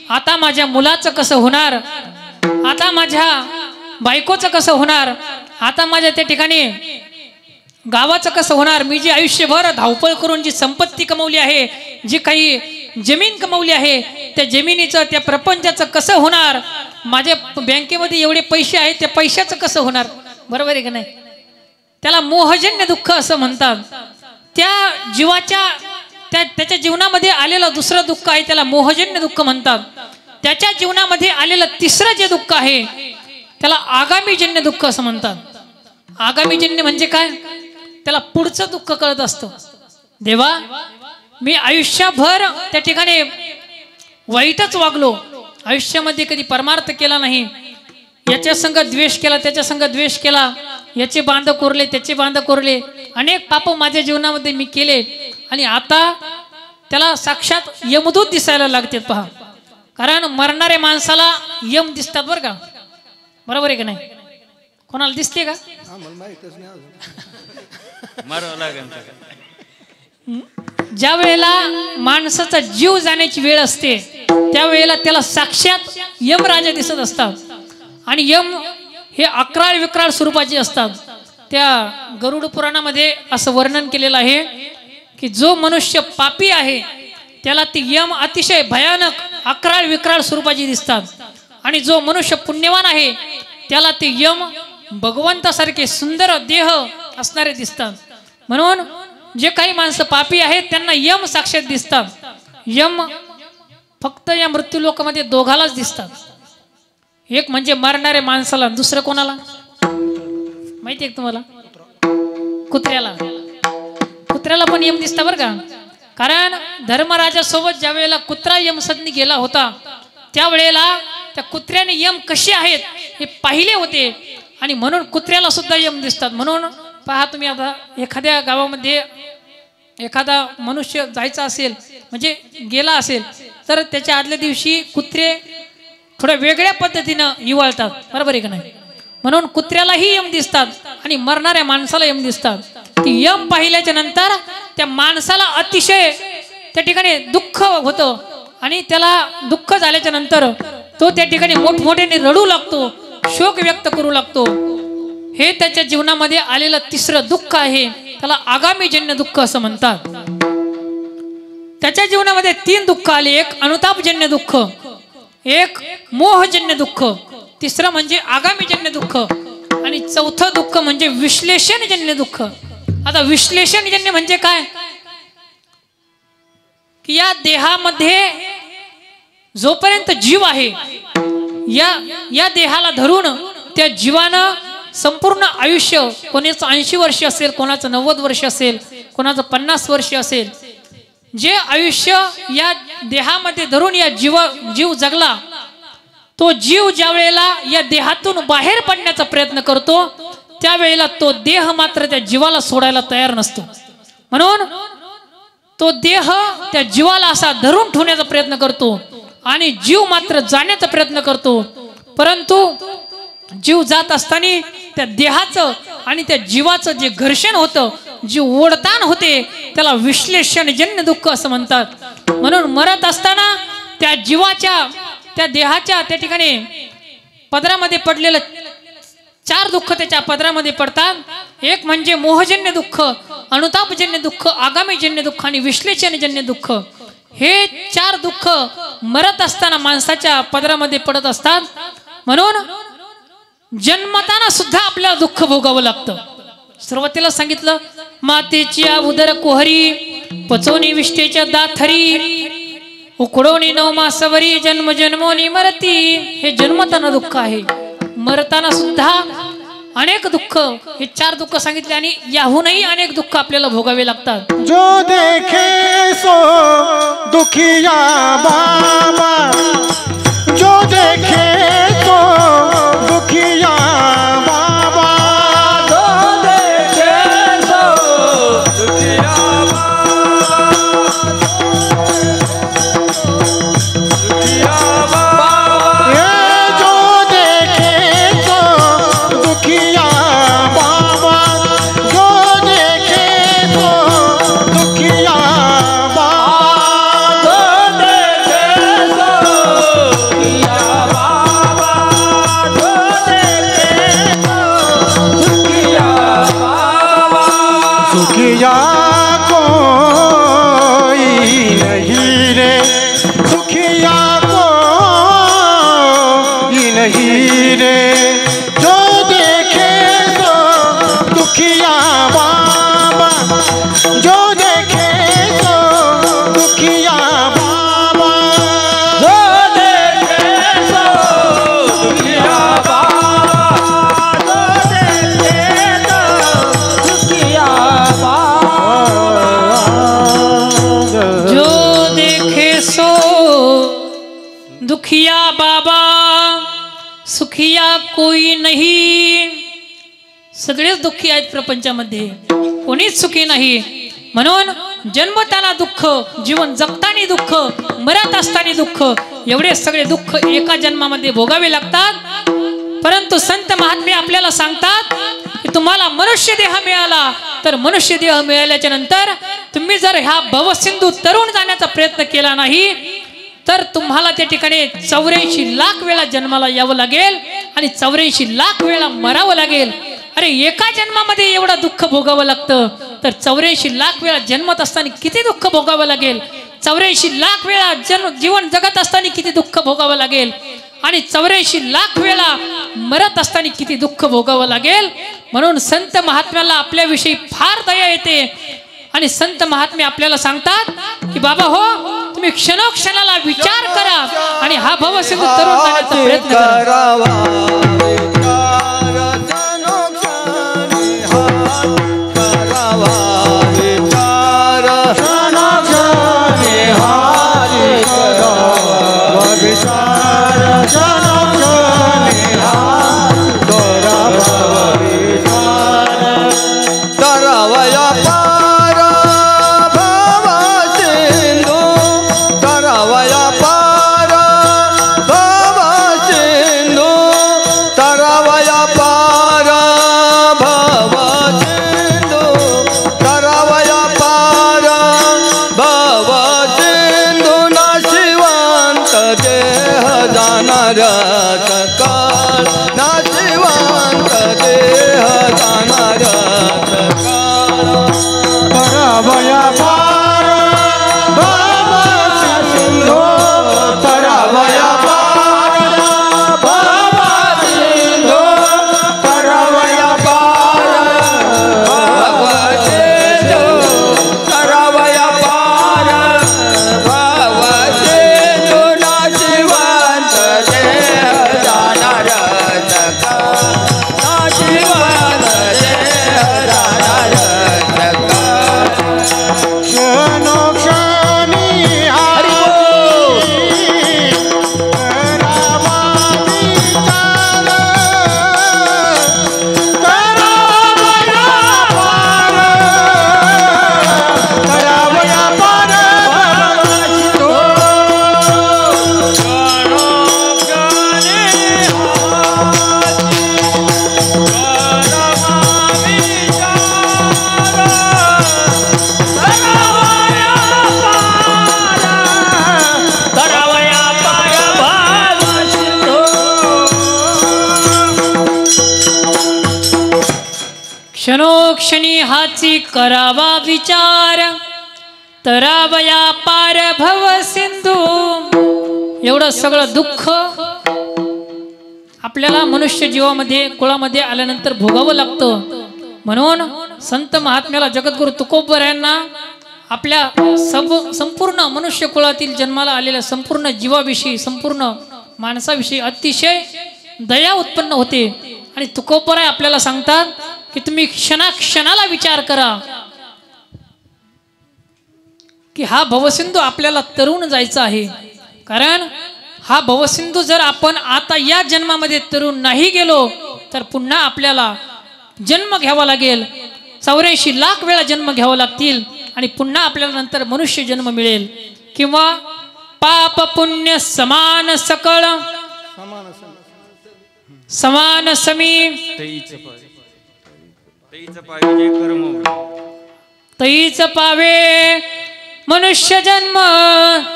S1: आता माझ्या मुलाचं कसं होणार, आता माझ्या बायकोचं कसं होणार, आता माझ्या त्या ठिकाणी गावाचं कसं होणार, मी जी आयुष्यभर धावपळ करून जी संपत्ती कमवली आहे, जी काही जमीन कमवली आहे, त्या जमिनीचं, त्या प्रपंचाचं कसं होणार, माझ्या बँकेमध्ये एवढे पैसे आहेत, त्या पैशाचं कसं होणार, बरोबर आहे की नाही. त्याला मोहजन्य दुःख असं म्हणतात. त्या जीवाच्या त्याच्या जीवनामध्ये आलेलं दुसरं दुःख आहे, त्याला मोहजन्य दुःख म्हणतात. त्याच्या जीवनामध्ये आलेलं तिसरं जे दुःख आहे, त्याला आगामीजन्य दुःख असं म्हणतात. आगामीजन्य म्हणजे काय, त्याला पुढचं दुःख कळत असतं. देवा मी आयुष्यभर त्या ठिकाणी वाईटच वागलो, आयुष्यामध्ये कधी परमार्थ केला नाही, याच्या संग द्वेष केला, त्याच्या संग द्वेष केला, याचे बांध कोरले, त्याचे बांध कोरले, अनेक पाप माझ्या जीवनामध्ये मी केले, आणि आता त्याला साक्षात यमदूत दिसायला लागतात. पहा, कारण मरणाऱ्या माणसाला यम दिसतात बरं का, बरोबर आहे का नाही. कोणाला दिसते का, ज्या वेळेला माणसाचा जीव जाण्याची वेळ असते, त्यावेळेला त्याला साक्षात यमराजा दिसत असतात. आणि यम हे अक्राळ विक्राळ स्वरूपाचे असतात. त्या गरुड पुराणामध्ये असं वर्णन केलेलं आहे की जो मनुष्य पापी आहे त्याला ती यम अतिशय भयानक अक्राळ विक्राळ स्वरूपाची दिसतात, आणि जो मनुष्य पुण्यवान आहे त्याला ते यम भगवंतासारखे सुंदर देह असणारे दिसतात. म्हणून जे काही माणसं पापी आहेत त्यांना यम साक्षात दिसतात. यम फक्त या मृत्यू लोकामध्ये दोघालाच दिसतात, एक म्हणजे मरणाऱ्या माणसाला, दुसरं कोणाला माहिती आहे तुम्हाला, कुत्र्याला. कुत्र्याला पण यम दिसता बरं का, कारण धर्मराजासोबत ज्या वेळेला कुत्रा यमसदनी गेला होता, त्यावेळेला त्या कुत्र्याने यम कसे आहेत हे पाहिले होते, आणि म्हणून कुत्र्याला सुद्धा यम दिसतात. म्हणून पहा तुम्ही, आता एखाद्या गावामध्ये एखादा मनुष्य जायचा असेल, म्हणजे गेला असेल, तर त्याच्या आदल्या दिवशी कुत्रे थोड्या वेगळ्या पद्धतीनं इवळतात, बरोबर आहे का नाही. म्हणून कुत्र्यालाही यम दिसतात आणि मरणाऱ्या माणसाला यम दिसतात. ती यम पाहिल्याच्या नंतर त्या माणसाला अतिशय त्या ठिकाणी दुःख होतं, आणि त्याला दुःख झाल्याच्या नंतर तो त्या ठिकाणी मोठमोठ्याने रडू लागतो, शोक व्यक्त करू लागतो. हे त्याच्या जीवनामध्ये आलेलं तिसरं दुःख आहे, त्याला आगामीजन्य दुःख असं म्हणतात. त्याच्या जीवनामध्ये 3 दुःख आले, एक अनुतापजन्य दुःख, एक मोहजन्य दुःख, तिसरं म्हणजे आगामीजन्य दुःख, आणि चौथं दुःख म्हणजे विश्लेषणजन्य दुःख. आता विश्लेषणजन्य म्हणजे काय की या देहामध्ये जोपर्यंत जीव आहे, या देहाला धरून त्या जीवानं संपूर्ण आयुष्य, कोणाचं 80 वर्ष असेल, कोणाचं 90 वर्ष असेल, कोणाचं 50 वर्ष असेल, जे आयुष्य या देहामध्ये धरून या जीव जगला, तो जीव ज्या वेळेला या देहातून बाहेर पडण्याचा प्रयत्न करतो, त्यावेळेला तो देह मात्र त्या जीवाला सोडायला तयार नसतो. म्हणून तो देह त्या जीवाला असा धरून ठेवण्याचा प्रयत्न करतो, आणि जीव मात्र जाण्याचा प्रयत्न करतो. परंतु जीव जात असताना त्या देहाचं आणि त्या जीवाचं जे घर्षण होतं, जी ओढताण होते, त्याला विश्लेषणजन्य दुःख असं म्हणतात. म्हणून मरत असताना त्या जीवाच्या, त्या देहाच्या त्या ठिकाणी पदरामध्ये पडलेलं 4 दुःख त्याच्या पदरामध्ये पडतात। एक म्हणजे मोहजन्य दुःख, अनुतापजन्य दुःख, आगामीजन्य दुःख आणि विश्लेषणजन्य दुःख। हे 4 दुःख मरत असताना माणसाच्या पदरामध्ये पडत असतात। म्हणून जन्मताना सुद्धा आपल्याला दुःख भोगावं लागतं। सुरुवातीला सांगितलं मातेच्या उदर कुहरी, पचवणी विष्ठेच्या दाथरी, उकडोनी 9 मासवरी, जन्म जन्मोनी मरती। हे जन्मताना दुःख आहे, मरताना सुद्धा अनेक दुःख, हे 4 दुःख सांगितले आणि याहूनही अनेक दुःख आपल्याला भोगावे लागतात।
S3: जो देखे सो दुखिया बाबा, जो देखे सो दुखिया बाबा,
S2: जो देखे सो दुखिया बाबा,
S3: ये जो देखे सो दुखिया बाबा, जो देखे सो दुखिया बाबा,
S2: जो देखे सो दुखिया बाबा, जो देखे सो दुखिया बाबा।
S3: दुखिया कोई नहीं रे, दुखिया कोई नहीं रे, जो देखे तो दुखिया बाबा, जो देखे तो दुखिया बाबा,
S2: जो देखे सो दुखिया बाबा, जो देखे सो दुखिया बाबा।
S1: जो देखे सो दुखिया बाबा, सुखिया कोई नहीं। सगळेच दुःखी आहेत प्रपंचामध्ये, कोणीच सुखी नाही। म्हणून जन्मताना दुःख, जीवन जगताना दुःख, मरत असताना दुःख, एवढे सगळे दुःख एका जन्मामध्ये भोगावे लागतात। परंतु संत महात्मे आपल्याला सांगतात की तुम्हाला मनुष्य देह मिळाला, तर मनुष्य देह मिळाल्याच्या नंतर तुम्ही जर ह्या भवसिंधू तरुण जाण्याचा प्रयत्न केला नाही, तर तुम्हाला त्या ठिकाणी 84 लाख वेळा जन्माला यावं लागेल आणि 84 लाख वेळा मरावं लागेल। अरे एका जन्मामध्ये एवढं दुःख भोगावं लागतं, तर 84 लाख वेळा जन्मत असताना किती दुःख भोगावं लागेल, 84 लाख वेळा जीवन जगत असताना किती दुःख भोगावं लागेल आणि 84 लाख वेळा मरत असताना किती दुःख भोगावं लागेल। म्हणून संत महात्म्याला आपल्याविषयी फार दया येते आणि संत महात्मे आपल्याला सांगतात की बाबा हो, तुम्ही क्षणोक्षणाला विचार करा आणि हा भवसिंधू तरुण जाण्याचा प्रयत्न करा। क्षणी हाची करावा विचार तरावया पार भव सिंधू. एवढं सगळं दुःख आपल्याला मनुष्य जीवामध्ये कुळामध्ये आल्यानंतर भोगावं लागतं. म्हणून संत महात्म्याला जगद्गुरु तुकोबरायांना आपल्या संपूर्ण मनुष्य कुळातील जन्माला आलेल्या संपूर्ण जीवाविषयी संपूर्ण माणसाविषयी अतिशय दया उत्पन्न होते. आणि तुकोबराय आपल्याला सांगतात की तुम्ही क्षणाक्षणाला विचार करा की हा भवसिंधू आपल्याला तरुण जायचा आहे. कारण हा भवसिंधू जर आपण आता या जन्मामध्ये तरुण नाही गेलो तर पुन्हा आपल्याला जन्म घ्यावा लागेल. 84 लाख वेळा जन्म घ्यावा लागतील आणि पुन्हा आपल्याला नंतर मनुष्य जन्म मिळेल. किंवा पाप पुण्य समान सकळ समान समी तईच पावे मनुष्य जन्म.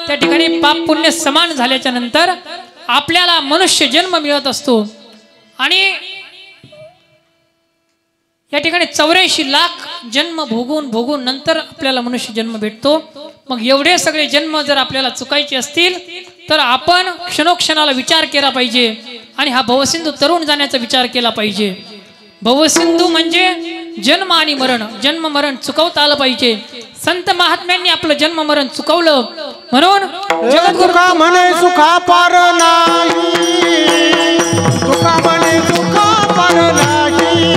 S1: त्या ठिकाणी पाप पुण्य समान झाल्याच्या नंतर आपल्याला मनुष्य जन्म मिळत असतो. आणि या ठिकाणी 84 लाख जन्म भोगून नंतर आपल्याला मनुष्य जन्म भेटतो. मग एवढे सगळे जन्म जर आपल्याला चुकायचे असतील तर आपण क्षणोक्षणाला विचार केला पाहिजे आणि हा भवसिंधू तरुण जाण्याचा विचार केला पाहिजे. भवसिंधू म्हणजे जन्म आणि मरण, जन्म मरण चुकवता आलं पाहिजे. संत महात्म्यांनी आपलं जन्म मरण चुकवलं म्हणून
S3: जगद्गुरु म्हणे सुखा पार नाही, तुका म्हणे सुखा पार नाही,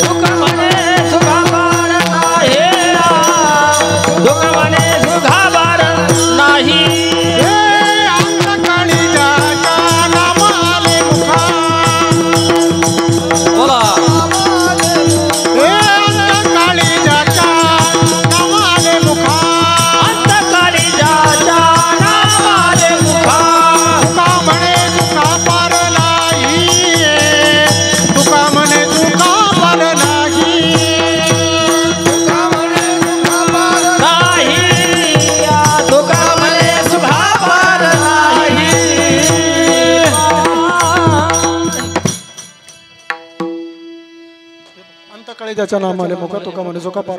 S2: तुका म्हणे सुखा पार नाही, तुका म्हणे सुखा पार नाही.
S3: त्याच्या नामाने मुका तुका म्हणे सुखा पार,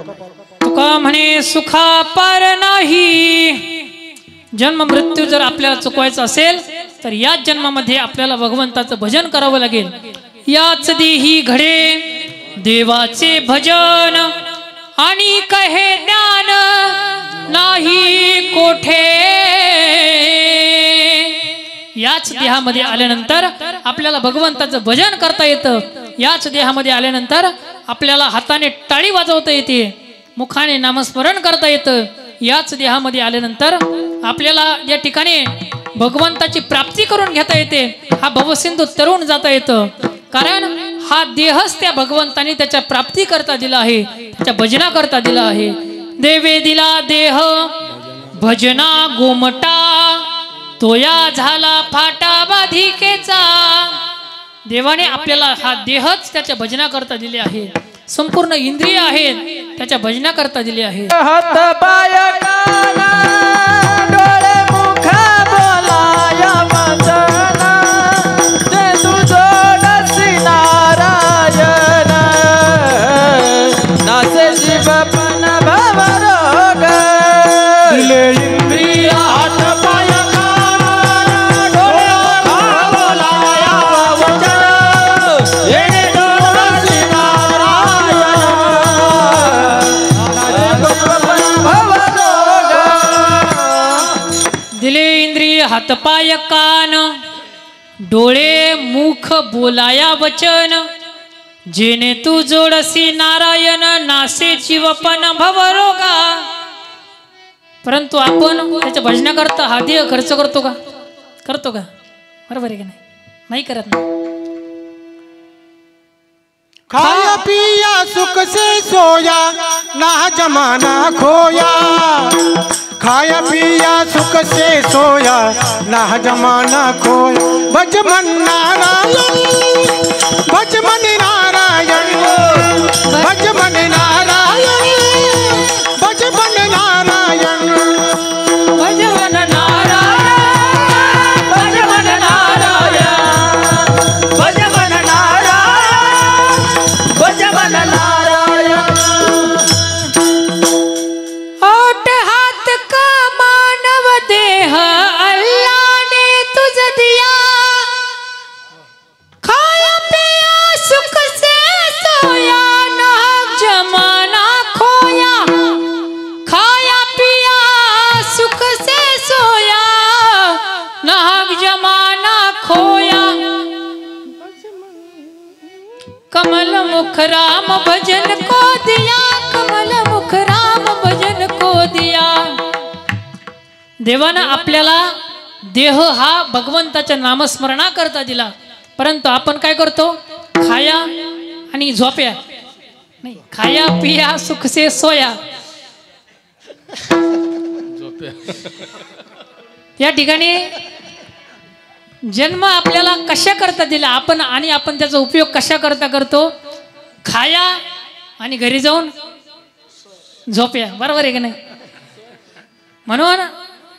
S1: तुका म्हणे सुखा पार नाही. जन्म मृत्यू जर आपल्याला चुकवायचा असेल तर याच जन्मामध्ये आपल्याला भगवंताचं भजन करावं लागेल. याच देही घडे देवाचे भजन आणि कहे ज्ञान नाही कोठे. याच देहामध्ये आल्यानंतर आपल्याला भगवंताचं भजन करता येतं. याच देहामध्ये आल्यानंतर आपल्याला हाताने टाळी वाजवता येते, मुखाने नामस्मरण करता येतं. याच देहामध्ये आल्यानंतर आपल्याला या ठिकाणी भगवंताची प्राप्ती करून घेता येते. हा भवसिंधू तरुण जाता येतं कारण हा देहच त्या भगवंताने त्याच्या प्राप्ती करता दिला आहे, त्याच्या भजना करता दिला आहे. देवे दिला देह भजना गोमटा तोया झाला फाटा बाधिकेचा. देवाने आपल्याला हा देहच त्याच्या भजना करता दिले आहे, संपूर्ण इंद्रिय आहेत त्याच्या भजना करता दिले आहे.
S2: हात पाय कान डोळे मुख बोलाया वचन ते तुझोडसी नारायण नासे शिवपन भवरोग.
S3: दिले इंद्रिय हात पाय कान डोळे मुख बोलाया वचन येणे तुझोडसी नारायण
S1: दिले इंद्रिय हातपाय कान डोळे मुख बोलाया वचन जेने तू जोडसी नारायण नासे जीवपन भवरोगा. परंतु आपण त्याच्या भजनाकरता हा देह खर्च करतो का? करतो का? बरोबर आहे की नाही? नाही करत ना.
S3: खाया पिया सुख से सोया ना जमाना खोया, खाया पिया सुख से सोया ना जमाना खोया. भज मन नारायण, भज मन नारायण, भज मन नारायण, भज मन नारायण,
S1: भजन नारायण
S2: भजन नारायण भजन नारायण भजन नारायण
S1: मुख राम भजन को दिया, कमल मुख राम भजन को दिया। देवानं आपल्याला देह हा भगवंताच्या नामस्मरणा करता दिला, परंतु आपण काय करतो? खाया आणि झोप्या नाही, खाया पिया सुख से सोया। या ठिकाणी जन्म आपल्याला कशा करता दिला आपण, आणि आपण त्याचा उपयोग कशा करता करतो? खाया आणि घरी जाऊन झोप्या, बरोबर आहे की नाही? म्हणून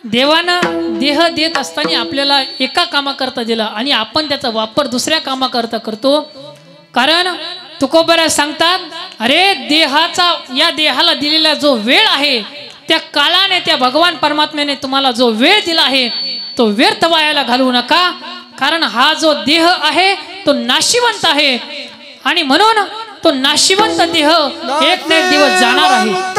S1: देवानं देह देत असताना आपल्याला एका कामाकरता दिला आणि आपण त्याचा वापर दुसऱ्या कामाकरता करतो। कारण तुकोबरा सांगतात, अरे देहाचा, या देहाला दिलेला जो वेळ आहे, त्या काळाने, त्या भगवान परमात्म्याने तुम्हाला जो वेळ दिला आहे तो व्यर्थ वायाला घालवू नका। कारण हा जो देह आहे तो नाशिवंत आहे आणि म्हणून तो नाशिवंत देह एक ना एक दिवस जाणार आहे।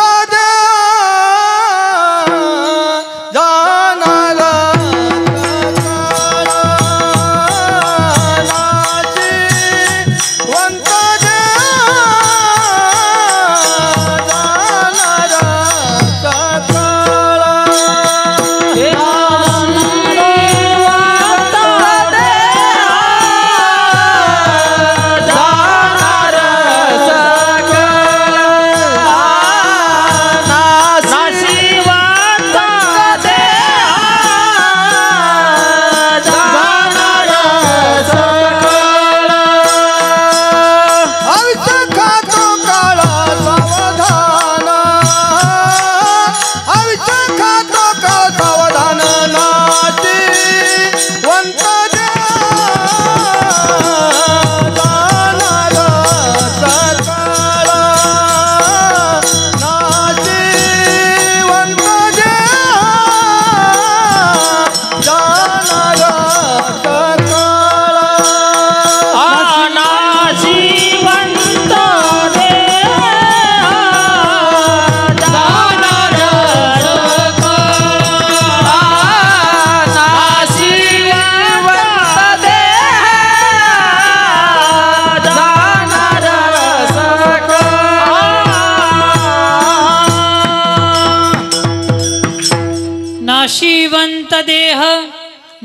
S1: नाशिवंत देह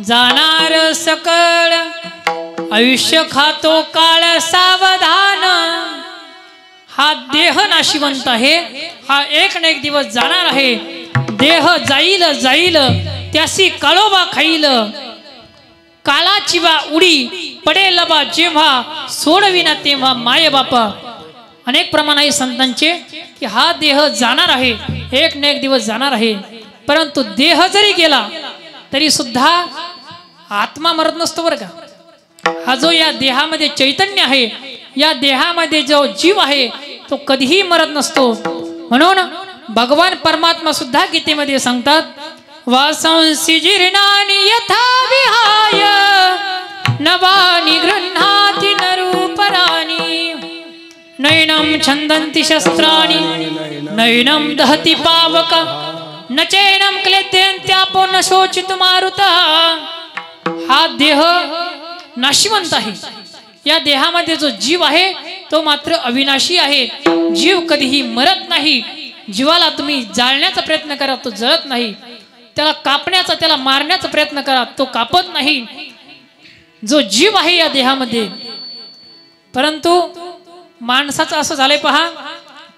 S1: जाणार सकळ, आयुष्य खातो काळ सावधान। हा देह नाशिवंत आहे, हा एक ना एक दिवस जाणार आहे। देह जाईल जाईल त्यासी काळोबा खाईल, काळाची बा उडी पडेल बा जेव्हा, सोडविना तेव्हा माय बापा। अनेक प्रमाण आहे संतांचे की हा देह जाणार आहे, एक ना एक दिवस जाणार आहे। परंतु देह जरी गेला तरी सुद्धा आत्मा मरत नसतो बरं का। हा जो या देहामध्ये चैतन्य आहे, या देहामध्ये जो जीव आहे तो कधीही मरत नसतो। म्हणून भगवान परमात्मा सुद्धा गीतेमध्ये सांगतात, वासंसी जीर्णानि यथा विहाय नवानि गृह्णाति नरूपराणि, नैनं छन्दन्ति शस्त्राणि नैनं दहति पावक, न चैनं क्लेद्यन्त्यापो न शोचितु मारुतः। हा देह नाशिवंत आहे, या देहामध्ये जो जीव आहे तो मात्र अविनाशी आहे। जीव कधीही मरत नाही। जीवाला तुम्ही जाळण्याचा प्रयत्न करा तो जळत नाही, त्याला कापण्याचा, त्याला मारण्याचा प्रयत्न करा तो कापत नाही। जो जीव आहे या देहामध्ये, परंतु माणसाचं असं झालंय पहा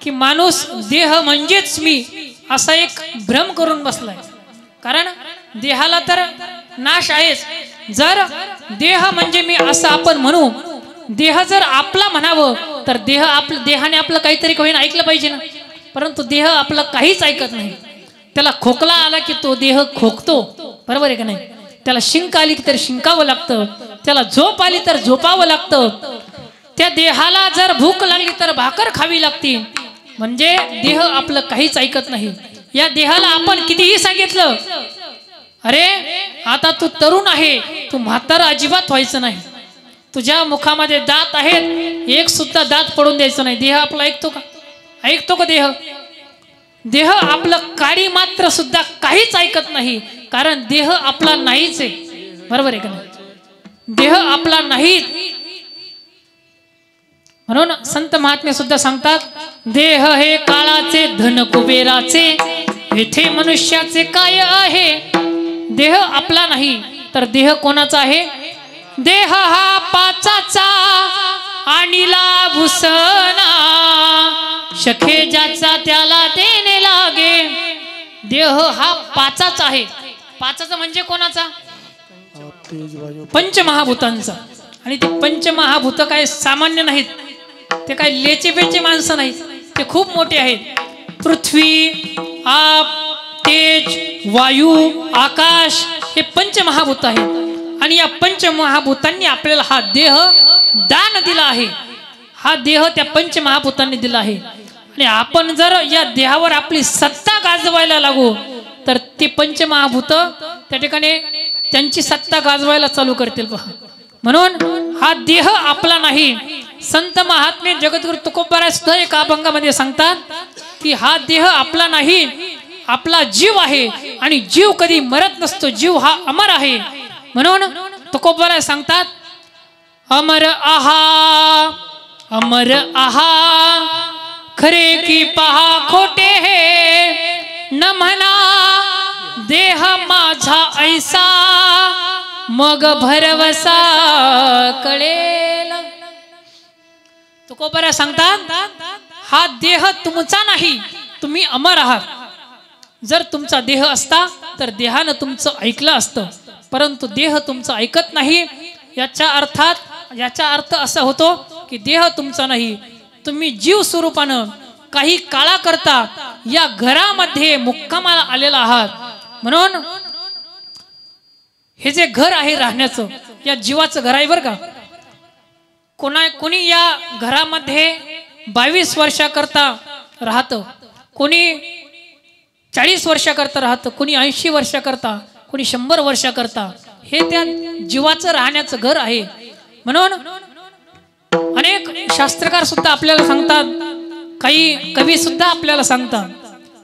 S1: की माणूस देह म्हणजेच मी असा एक भ्रम करून बसलाय। कारण देहाला तर नाश आहेच। जर देह म्हणजे मी असं आपण म्हणू, देह जर आपला म्हणावं तर देहाने आपलं काहीतरी होईन ऐकलं पाहिजे ना। परंतु देह आपलं काहीच ऐकत नाही। त्याला खोकला आला की तो देह खोकतो, बरोबर आहे का नाही? त्याला शिंक आली तर शिंकावं लागतं, त्याला झोप आली तर झोपावं लागतं, त्या देहाला जर भूक लागली तर भाकर खावी लागते। म्हणजे देह आपलं काहीच ऐकत नाही। या देहाला आपण कितीही सांगितलं, अरे आता तू तरुण आहे, तू म्हातारा अजिबात व्हायचं नाही, तुझ्या मुखामध्ये दात आहेत, एक सुद्धा दात पडून द्यायचं नाही। देह आपला ऐकतो का? ऐकतो का देह? देह आपलं काडी मात्र सुद्धा काहीच ऐकत नाही, कारण देह आपला नाहीच आहे, बरोबर आहे का नाही? देह आपला नाही। म्हणून संत महात्मे सुद्धा सांगतात, देह हे काळाचे धन कुबेराचे, येथे मनुष्याचे काय आहे. देह आपला नाही तर देह कोणाचा आहे. देह हा पाचाचा आणिला भूषणा, शखे ज्याचा त्याला देणे लागे. देह हा पाचाचा आहे. पाचाचा म्हणजे कोणाचा. पंचमहाभूतांचा. आणि ते पंचमहाभूत काय सामान्य नाहीत, ते काय लेचे बेचे माणसं नाहीत, ते खूप मोठे आहेत. पृथ्वी, आप, तेज, वायू, आकाश हे पंचमहाभूत आहेत. आणि या पंचमहाभूतांनी आपल्याला हा देह दान दिला आहे. हा देह त्या पंचमहाभूतांनी दिला आहे. आणि आपण जर या देहावर आपली सत्ता गाजवायला लागू तर ते पंचमहाभूत त्या ठिकाणी त्यांची सत्ता गाजवायला चालू करतील. पहा, म्हणून हा देह आपला नाही. संत महात्मे जगद्गुरु तुकोबाराय सुद्धा एका अभंगामध्ये सांगतात की हा देह आपला नाही, आपला जीव आहे. आणि जीव कधी मरत नसतो, जीव हा अमर आहे. म्हणून तुकोबाराय सांगतात, अमर आहा अमर आहा, खरे की पहा खोटे हे, न म्हणा देह माझा ऐसा, मग भरवसा कळेल. तुकोबाराय सांगतात, हा देह तुमचा नाही, तुम्ही अमर आहात. जर तुमचा देह असता तर देहानं तुमचं ऐकलं असतं, परंतु देह तुमचं ऐकत नाही. याचा अर्थ असा होतो की देह तुमचा नाही, तुम्ही जीव स्वरूपानं काही काळाकरता या घरामध्ये मुक्कामाला आलेला आहात. म्हणून हे जे घर आहे राहण्याचं, या जीवाचं घर आहे बरं का. कोणी या घरामध्ये 22 वर्षाकरता राहतं, कोणी 40 वर्षाकरता राहतं, कोणी 80 वर्षाकरता, कोणी 100 वर्षाकरता. हे त्या जीवाचं राहण्याचं घर आहे. म्हणून अनेक शास्त्रकार सुद्धा आपल्याला सांगतात, काही कवी सुद्धा आपल्याला सांगतात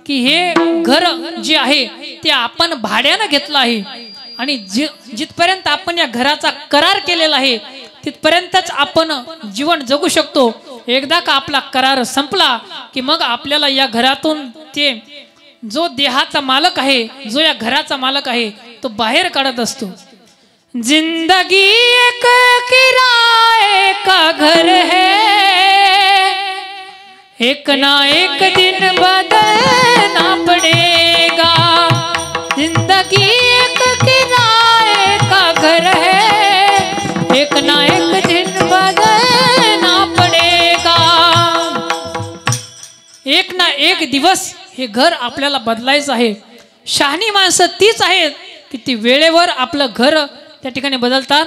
S1: की हे घर जे आहे ते आपण भाड्यानं घेतलं आहे. आणि जिथपर्यंत आपण या घराचा करार केलेला आहे तिथपर्यंतच आपण जीवन जगू शकतो. एकदा का आपला करार संपला की मग आपल्याला या घरातून ते जो देहाचा मालक आहे, जो या घराचा मालक आहे, तो बाहेर काढत असतो. जिंदगी एक किराए का घर है, एक ना एक दिन बदलना पड़ेगा. जिंदगी एक किराए का घर है, एक ना एक दिन बदलना पड़ेगा. एक ना एक दिवस हे घर आपल्याला बदलायचं आहे. शहाणी माणसं तीच आहेत की ती वेळेवर आपलं घर त्या ठिकाणी बदलतात.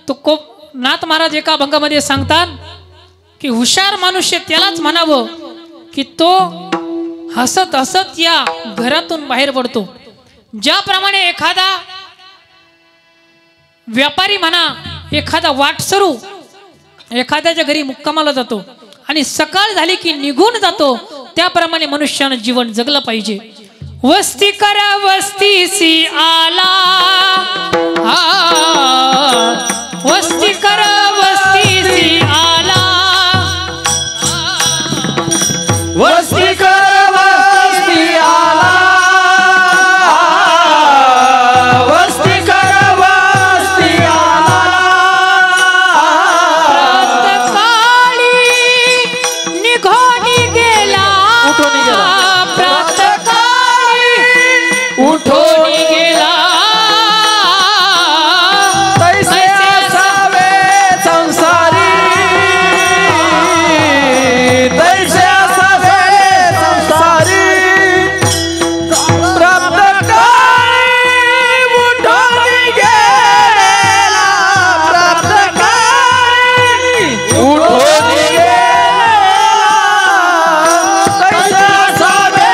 S1: तो नाथ महाराज एका अभंगामध्ये सांगतात की हुशार मनुष्य त्यालाच म्हणावं की तो हसत हसत या घरातून बाहेर पडतो. ज्याप्रमाणे एखादा व्यापारी म्हणा, एखादा वाटसरू एखाद्याच्या घरी मुक्कामाला जातो आणि सकाळ झाली की निघून जातो, त्याप्रमाणे मनुष्यानं जीवन जगलं पाहिजे. वस्ती करा वस्तीसी आला, वस्ती करा वस्तीसी आला,
S2: वस्ती कर वस्ती आला, वस्ती कर वस्ती आला.
S1: प्रातःकाळी निघून गेला, प्रातःकाळी
S2: उठून
S1: गेला.
S2: तैसे असावे संसारी, तैसे असावे संसारी. प्रातःकाळी उठून गेला, प्रातःकाळी उठून गेला. तैसे असावे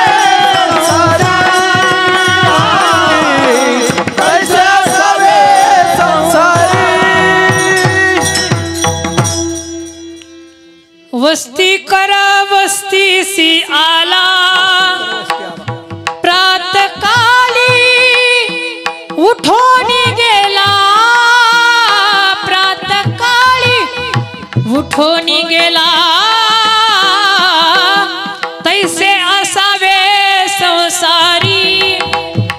S2: संसारी, तैसे असावे संसारी.
S1: वस्ती करा वस्तीसी आला, प्रातःकाळी उठून गेला, प्रातःकाळी उठून उठून गेला तैसे असावे संसारी.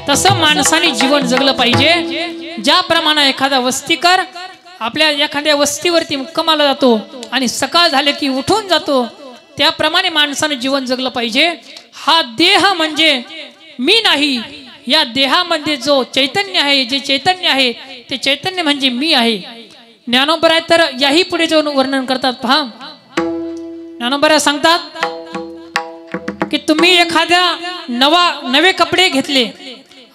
S1: तसं माणसाने जीवन जगलं पाहिजे. ज्याप्रमाणे एखादा वस्तीकर आपल्या एखाद्या वस्तीवरती मुक्कामाला जातो आणि सकाळ झाले की उठून जातो, त्याप्रमाणे माणसाने जीवन जगलं पाहिजे. हा देह म्हणजे मी नाही, या देहामध्ये जो चैतन्य आहे, जे चैतन्य आहे ते चैतन्य म्हणजे मी आहे. ज्ञानोबराय तर याही पुढे जाऊन वर्णन करतात. पहा, ज्ञानोबराय सांगतात की तुम्ही एखाद्या नवे कपडे घेतले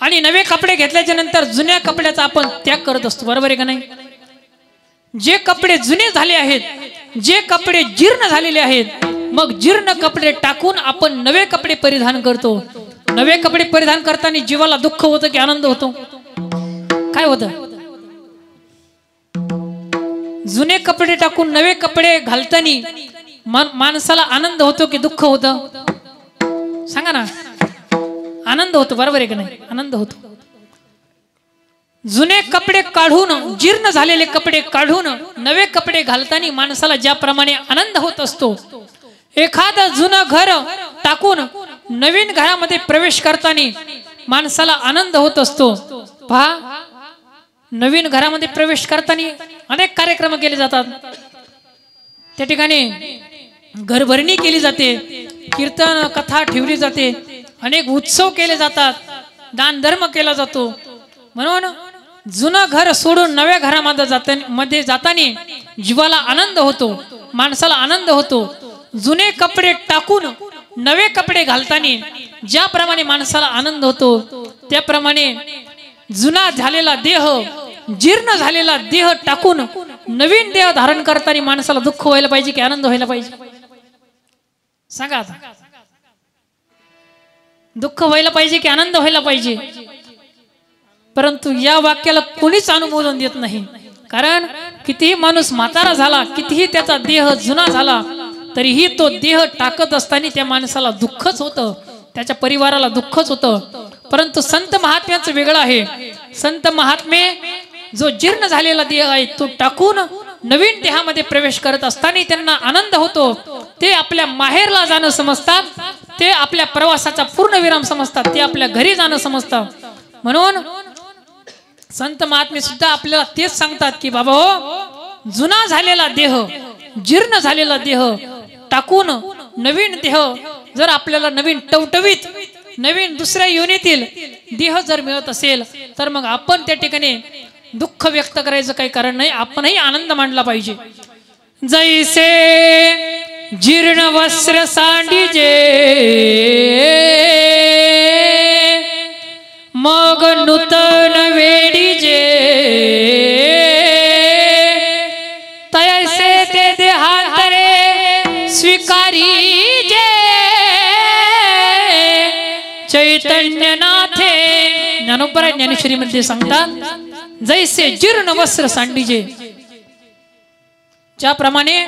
S1: आणि नवे कपडे घेतल्याच्या नंतर जुन्या कपड्याचा आपण त्याग करत असतो, बरोबर आहे का नाही? जे कपडे जुने झाले आहेत, जे कपडे जीर्ण झालेले आहेत, मग जीर्ण कपडे टाकून आपण नवे कपडे परिधान करतो. नवे कपडे परिधान करताना जीवाला दुःख होतं की आनंद होतो? काय होतं? जुने कपडे टाकून नवे कपडे घालताना माणसाला आनंद होतो की दुःख होतं? सांगा ना. आनंद होतो, बरोबर आहे का नाही? आनंद होतो. जुने कपडे काढून, जीर्ण झालेले कपडे काढून नवे कपडे घालताना माणसाला ज्याप्रमाणे आनंद होत असतो, एखादं जुनं घर टाकून नवीन घरामध्ये प्रवेश करताना माणसाला आनंद होत असतो. पहा, नवीन घरामध्ये प्रवेश करताना अनेक कार्यक्रम केले जातात. त्या ठिकाणी घरभरणी केली जाते, कीर्तन कथा ठेवली जाते, अनेक उत्सव केले जातात, दान धर्म केला जातो. म्हणून जुनं घर सोडून नव्या घरामध्ये जाताना जीवाला आनंद होतो, माणसाला आनंद होतो. जुने कपडे टाकून नवे कपडे घालताना ज्याप्रमाणे माणसाला आनंद होतो, त्याप्रमाणे जुना झालेला देह, जीर्ण झालेला देह टाकून नवीन देह धारण करताना माणसाला दुःख व्हायला पाहिजे की आनंद व्हायला पाहिजे? सांगा आता. दुःख व्हायला पाहिजे की आनंद व्हायला पाहिजे? परंतु या वाक्याला कोणीच अनुमोदन देत नाही. कारण कितीही माणूस म्हातारा झाला, कितीही त्याचा देह जुना झाला, तरीही तो देह टाकत असताना त्या माणसाला दुःखच होतं, त्याच्या परिवाराला दुःखच होतं. परंतु संत महात्म्याचं वेगळं आहे. संत महात्मे जो जीर्ण झालेला देह आहे तो टाकून नवीन देहामध्ये प्रवेश करत असताना त्यांना आनंद होतो. ते आपल्या माहेरला जाणं समजतात, ते आपल्या प्रवासाचा पूर्ण विराम समजतात, ते आपल्या घरी जाणं समजतात. म्हणून संत महात्मे सुद्धा आपल्याला तेच सांगतात की बाबा हो, जुना झालेला देह, जीर्ण झालेला देह टाकून नवीन देह, जर आपल्याला नवीन टवटवीत, नवीन दुसऱ्या योनीतील देह जर मिळत असेल तर मग आपण त्या ठिकाणी दुःख व्यक्त करायचं काही कारण नाही, आपणही आनंद मांडला पाहिजे. जैसे जीर्ण वस्त्र सांडीजे मग नूतन वेडीजे, तैसे ते देहांतरे स्वीकारीजे चैतन्यनाथे. ज्ञानोबराय ज्ञानेश्वरी मध्ये सांगतात, जैसे जीर्ण वस्त्र सांडीजे, ज्याप्रमाणे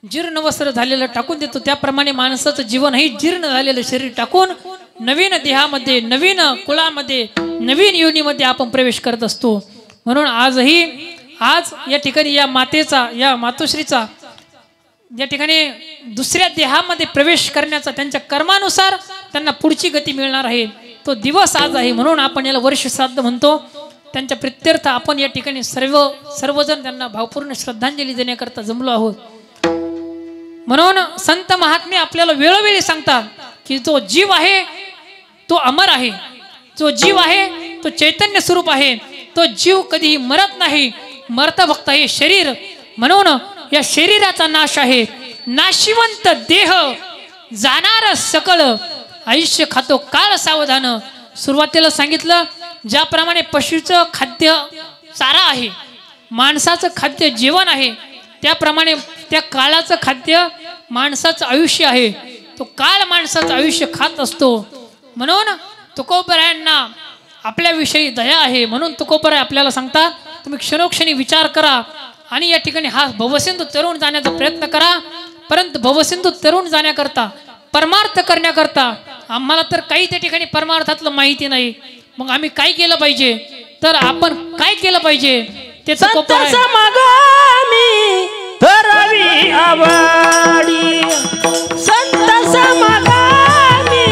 S1: जीर्ण वस्त्र झालेलं टाकून देतो, त्याप्रमाणे माणसाचं जीवन हे जीर्ण झालेलं शरीर टाकून नवीन देहामध्ये, नवीन कुळामध्ये, नवीन योनीमध्ये आपण प्रवेश करत असतो. म्हणून आज या ठिकाणी या मातेचा, या मातोश्रीचा या ठिकाणी दुसऱ्या देहामध्ये प्रवेश करण्याचा त्यांच्या कर्मानुसार त्यांना पुढची गती मिळणार आहे, तो दिवस आज आहे. म्हणून आपण याला वर्ष श्राद्ध म्हणतो. त्यांच्या प्रित्यर्थ आपण या ठिकाणी सर्वजण त्यांना भावपूर्ण श्रद्धांजली देण्याकरता जमलो आहोत. म्हणून संत महात्मे आपल्याला वेळोवेळी सांगतात की जो जीव आहे तो अमर आहे, जो जीव आहे तो चैतन्य स्वरूप आहे, तो जीव कधीही मरत नाही, मरता फक्त हे शरीर. म्हणून या शरीराचा नाश आहे, नाशिवंत देह जाणार सकळ, आयुष्य खातो काळ सावधान. सुरुवातीला सांगितलं ज्याप्रमाणे पशुचं खाद्य चारा आहे, माणसाचं खाद्य जेवण आहे, त्याप्रमाणे त्या काळाचं खाद्य माणसाचं आयुष्य आहे. तो काळ माणसाचं आयुष्य खात असतो. म्हणून तुकोबरायांना आपल्याविषयी दया आहे. म्हणून तुकोबराय आपल्याला सांगतात, तुम्ही क्षणोक्षणी विचार करा आणि या ठिकाणी हा भवसिंधू तरुण जाण्याचा प्रयत्न करा. परंतु भवसिंधू तरुण जाण्याकरता, परमार्थ करण्याकरता आम्हाला तर काही त्या ठिकाणी परमार्थातलं माहिती नाही. मग आम्ही काय केलं पाहिजे? तर आपण काय केलं पाहिजे त्याचं
S2: समागमी
S5: धरावी आवडी संत समागमी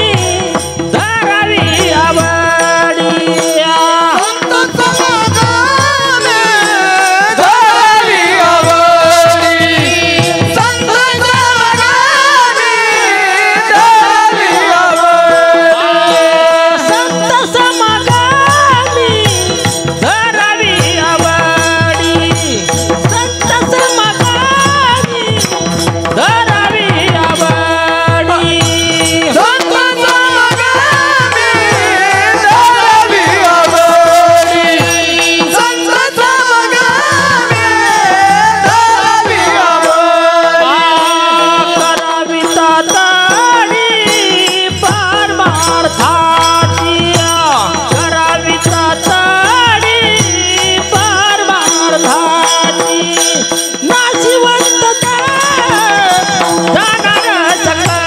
S5: धरावी आवडी
S2: संत समागमे धरावी आवडी संत समागमे धरावी आवडी
S5: संत समागमी धरावी आवडी संत समागमी धरावी आवडी
S2: संत समागमे धरावी आवडी संत समागमे धरावी आवडी
S5: करावी तातडी परमार्थाची करावी तातडी परमार्थाची नाशिवंत जाणार सकळ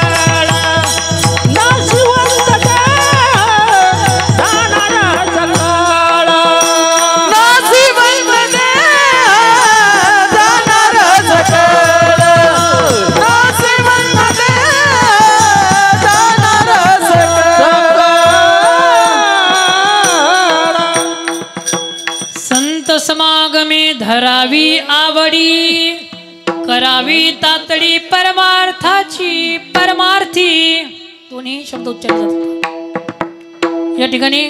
S5: नाशिवंत जाणार सकळ
S2: नाशिवंत जाणार सकळ नाशिवंत जाणार सकळ
S1: संत समागमे धरावी आवडी करावी तातडी परमार्थाची परमार्थी दोन्ही शब्द उच्चारले जातात या ठिकाणी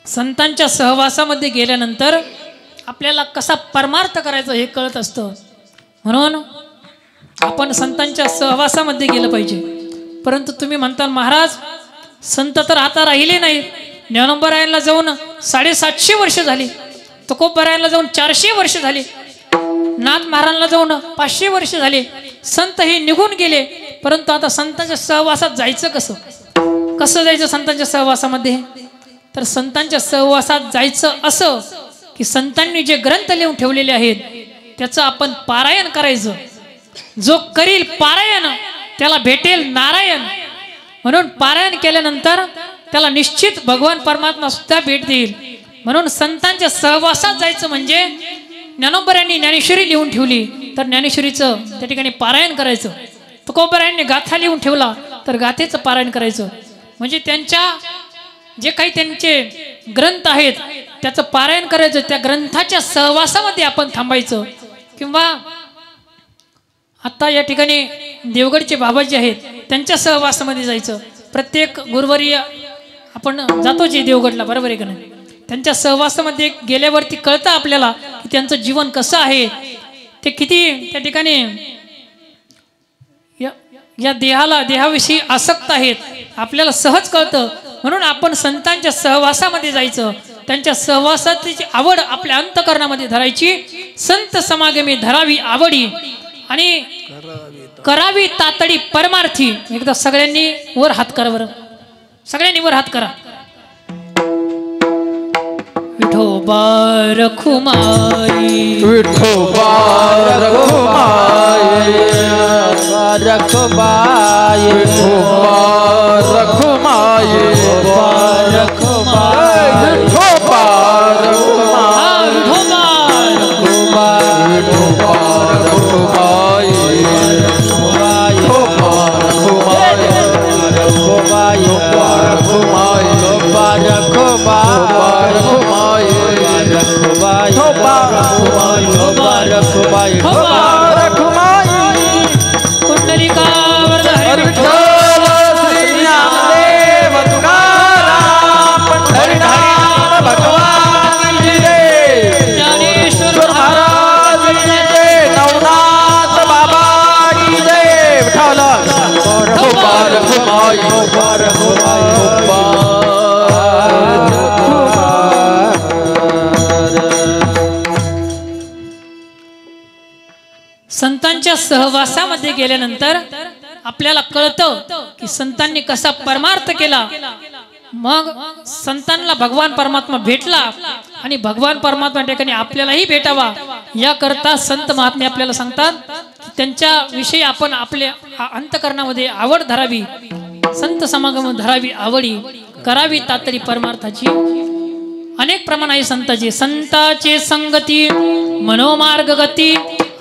S1: संतांच्या सहवासामध्ये गेल्यानंतर आपल्याला कसा परमार्थ करायचा हे कळत असतं म्हणून आपण संतांच्या सहवासामध्ये गेलं पाहिजे परंतु तुम्ही म्हणता महाराज संत तर आता राहिले नाही ज्ञानोबरायांना जाऊन 750 वर्ष झाली तुकोबरायांना जाऊन 400 वर्ष झाली नाथ महाराजांना जाऊन 500 वर्ष झाले संत हे निघून गेले परंतु आता संतांच्या सहवासात जायचं कसं जायचं संतांच्या सहवासामध्ये तर संतांच्या सहवासात जायचं असं की संतांनी जे ग्रंथ लिहून ठेवलेले आहेत त्याचं आपण पारायण करायचं जो करील पारायण त्याला भेटेल नारायण म्हणून पारायण केल्यानंतर त्याला निश्चित भगवान परमात्मा सुद्धा भेट देईल म्हणून संतांच्या सहवासात जायचं म्हणजे ज्ञानोबरायांनी ज्ञानेश्वरी लिहून ठेवली तर ज्ञानेश्वरीचं त्या ठिकाणी पारायण करायचं तुकोबरायांनी गाथा लिहून ठेवला तर गाथेचं पारायण करायचं म्हणजे त्यांच्या जे काही त्यांचे ग्रंथ आहेत त्याचं पारायण करायचं त्या ग्रंथाच्या सहवासामध्ये आपण थांबायचं किंवा आता या ठिकाणी देवगडचे बाबाजी आहेत त्यांच्या सहवासामध्ये जायचं प्रत्येक गुरुवारी आपण जातो जे देवगडला बरोबर आहे का नाही त्यांच्या सहवासामध्ये गेल्यावरती कळतं आपल्याला की त्यांचं जीवन कसं आहे ते किती त्या ठिकाणी या देहाविषयी आसक्त आहेत आपल्याला सहज कळतं म्हणून आपण संतांच्या सहवासामध्ये जायचं त्यांच्या सहवासाची आवड आपल्या अंतकरणामध्ये धरायची संत समागमे धरावी आवडी आणि करावी तातडी परमार्थी एकदा सगळ्यांनी वर हात करा बरं सगळ्यांनी वर हात करा विठोबा रखुमाई
S2: विठोबा रखुमाई
S5: रखबाई
S2: विठोबा रखुमाई
S5: रखबाई
S2: विठोबा रखुमाई
S5: विठोबा
S2: रखुमाई विठोबा रखुमाई रखुमाई
S1: कुंडलिकावर हरी
S2: विठ्ठल श्री ज्ञानदेव तुकाराम पंढरीनाथ भगवान की जय
S1: ज्ञानेश्वर
S2: महाराज की जय नवनाथ बाबा की जय विठ्ठल रखुमाई
S1: संतांच्या सहवासामध्ये गेल्यानंतर आपल्याला कळतं की संतांनी कसा परमार्थ केला मग संतांना भगवान परमात्मा भेटला आणि भगवान परमात्मा ठिकाणी आपल्यालाही भेटावा याकरता संत महात्मे आपल्याला सांगतात की त्यांच्या विषयी आपण आपल्या अंतकरणामध्ये आवड धरावी संत समागम धरावी आवडी करावी तातडी परमार्थाची अनेक प्रमाण आहे संताचे संताचे संगती मनोमार्ग गती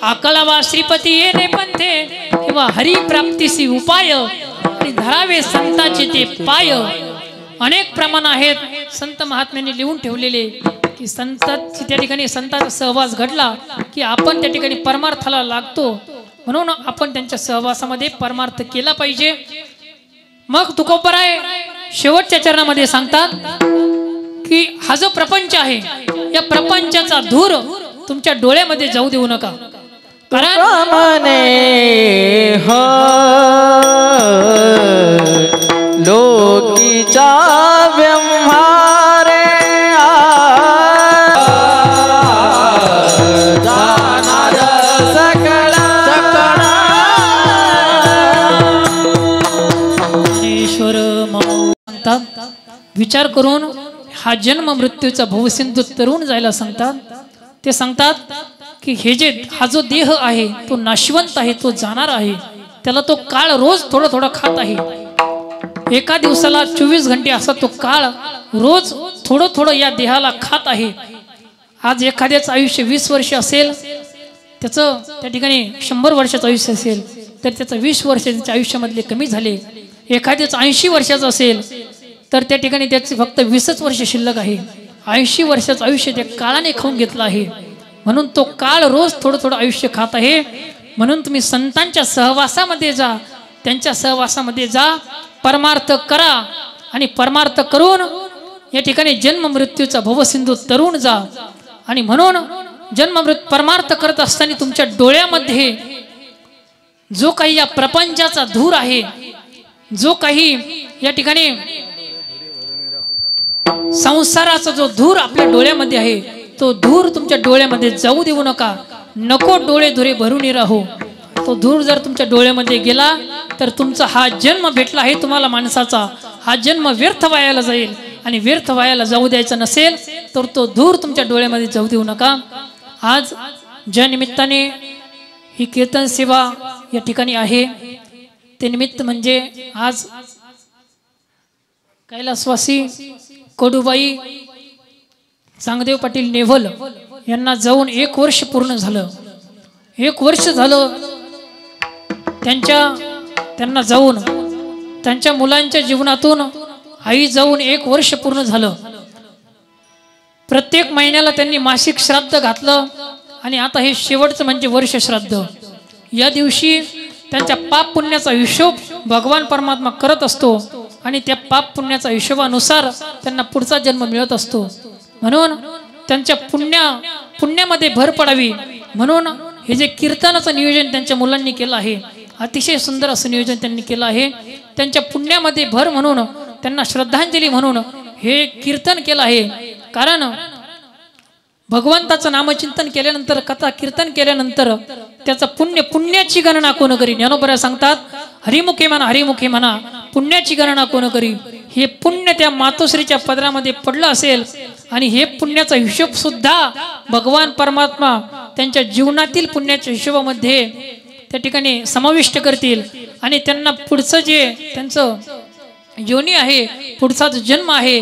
S1: आकळावा श्रीपती येणे पंथे किंवा हरी प्राप्तीसी उपाय आणि धरावे संतांचे ते पाय. अनेक प्रमाण आहेत संत महात्म्यांनी लिहून ठेवलेले की संतांची त्या ठिकाणी संतांचा सहवास घडला की आपण त्या ठिकाणी परमार्थाला लागतो. म्हणून आपण त्यांच्या सहवासामध्ये परमार्थ केला पाहिजे. मग तुकोबराय शेवटच्या चरणामध्ये सांगतात की हा जो प्रपंच आहे या प्रपंचाचा धूर तुमच्या डोळ्यामध्ये जाऊ देऊ नका. कारण
S2: मने हो लोकीचा व्यवहारे जाणार सकळा
S1: ईश्वर सांगतात विचार करून हा जन्म मृत्यूचा भवसिंधू तरुण जायला सांगतात. ते सांगतात की हे जे हा जो देह आहे तो नाशवंत आहे, तो जाणार आहे. त्याला तो काळ रोज थोडं थोडं खात आहे. एका दिवसाला 24 घंटे असा तो काळ रोज थोडं थोडं या देहाला खात आहे. आज एखाद्याचं आयुष्य 20 वर्ष असेल, त्याचं त्या ठिकाणी 100 वर्षाचं आयुष्य असेल तर त्याचं 20 वर्ष त्याच्या आयुष्यामधले कमी झाले. एखाद्याचं 80 वर्षाचं असेल तर त्या ठिकाणी त्याचे फक्त 20च वर्ष शिल्लक आहे. 80 वर्षाचं आयुष्य त्या काळाने खाऊन घेतलं आहे. म्हणून तो काळ रोज थोडं थोडं आयुष्य खात आहे. म्हणून तुम्ही संतांच्या सहवासामध्ये जा, त्यांच्या सहवासामध्ये जा, परमार्थ करा आणि परमार्थ करून या ठिकाणी जन्म मृत्यूचा भवसिंधू तरुण जा. आणि म्हणून जन्म मृत्यू परमार्थ करत असताना तुमच्या डोळ्यामध्ये जो काही या प्रपंचाचा धूर आहे, जो काही या ठिकाणी संसाराचा जो धूर आपल्या डोळ्यामध्ये आहे तो धूर तुमच्या डोळ्यामध्ये जाऊ देऊ नका. नको डोळे धुरे भरून राहू. तो धूर जर तुमच्या डोळ्यामध्ये गेला तर तुमचा हा जन्म भेटला आहे तुम्हाला माणसाचा, हा जन्म व्यर्थ वायाला जाईल. आणि व्यर्थ वायाला जाऊ द्यायचा नसेल तर तो धूर तुमच्या डोळ्यामध्ये जाऊ देऊ नका. आज ज्या निमित्ताने ही कीर्तन सेवा या ठिकाणी आहे ते निमित्त म्हणजे आज कैलासवासी कडूबाई चांगदेव पाटील नेवल यांना जाऊन 1 वर्ष पूर्ण झालं. 1 वर्ष झालं त्यांना जाऊन, त्यांच्या मुलांच्या जीवनातून आई जाऊन 1 वर्ष पूर्ण झालं. प्रत्येक महिन्याला त्यांनी मासिक श्राद्ध घातलं आणि आता हे शेवटचं म्हणजे वर्ष श्राद्ध. या दिवशी त्यांच्या पाप पुण्याचा हिशोब भगवान परमात्मा करत असतो आणि त्या पाप पुण्याच्या हिशोबानुसार त्यांना पुढचा जन्म मिळत असतो. म्हणून त्यांच्या पुण्यामध्ये भर पडावी म्हणून हे जे कीर्तनाचं नियोजन त्यांच्या मुलांनी केलं आहे, अतिशय सुंदर असं नियोजन त्यांनी केलं आहे. त्यांच्या पुण्यामध्ये भर म्हणून त्यांना श्रद्धांजली म्हणून हे कीर्तन केलं आहे. कारण भगवंताचं नामचिंतन केल्यानंतर, कथा कीर्तन केल्यानंतर त्याचं पुण्याची गणना कोण करी. ज्ञानोबा सांगतात हरिमुखी म्हणा, हरिमुखी म्हणा, पुण्याची गणना कोण करी. हे पुण्य त्या मातोश्रीच्या पदरामध्ये पडलं असेल आणि हे पुण्याचा हिशोब सुद्धा भगवान परमात्मा त्यांच्या जीवनातील पुण्याच्या हिशोबामध्ये त्या ठिकाणी समाविष्ट करतील आणि त्यांना पुढचं जे त्यांचं योनी आहे, पुढचा जो जन्म आहे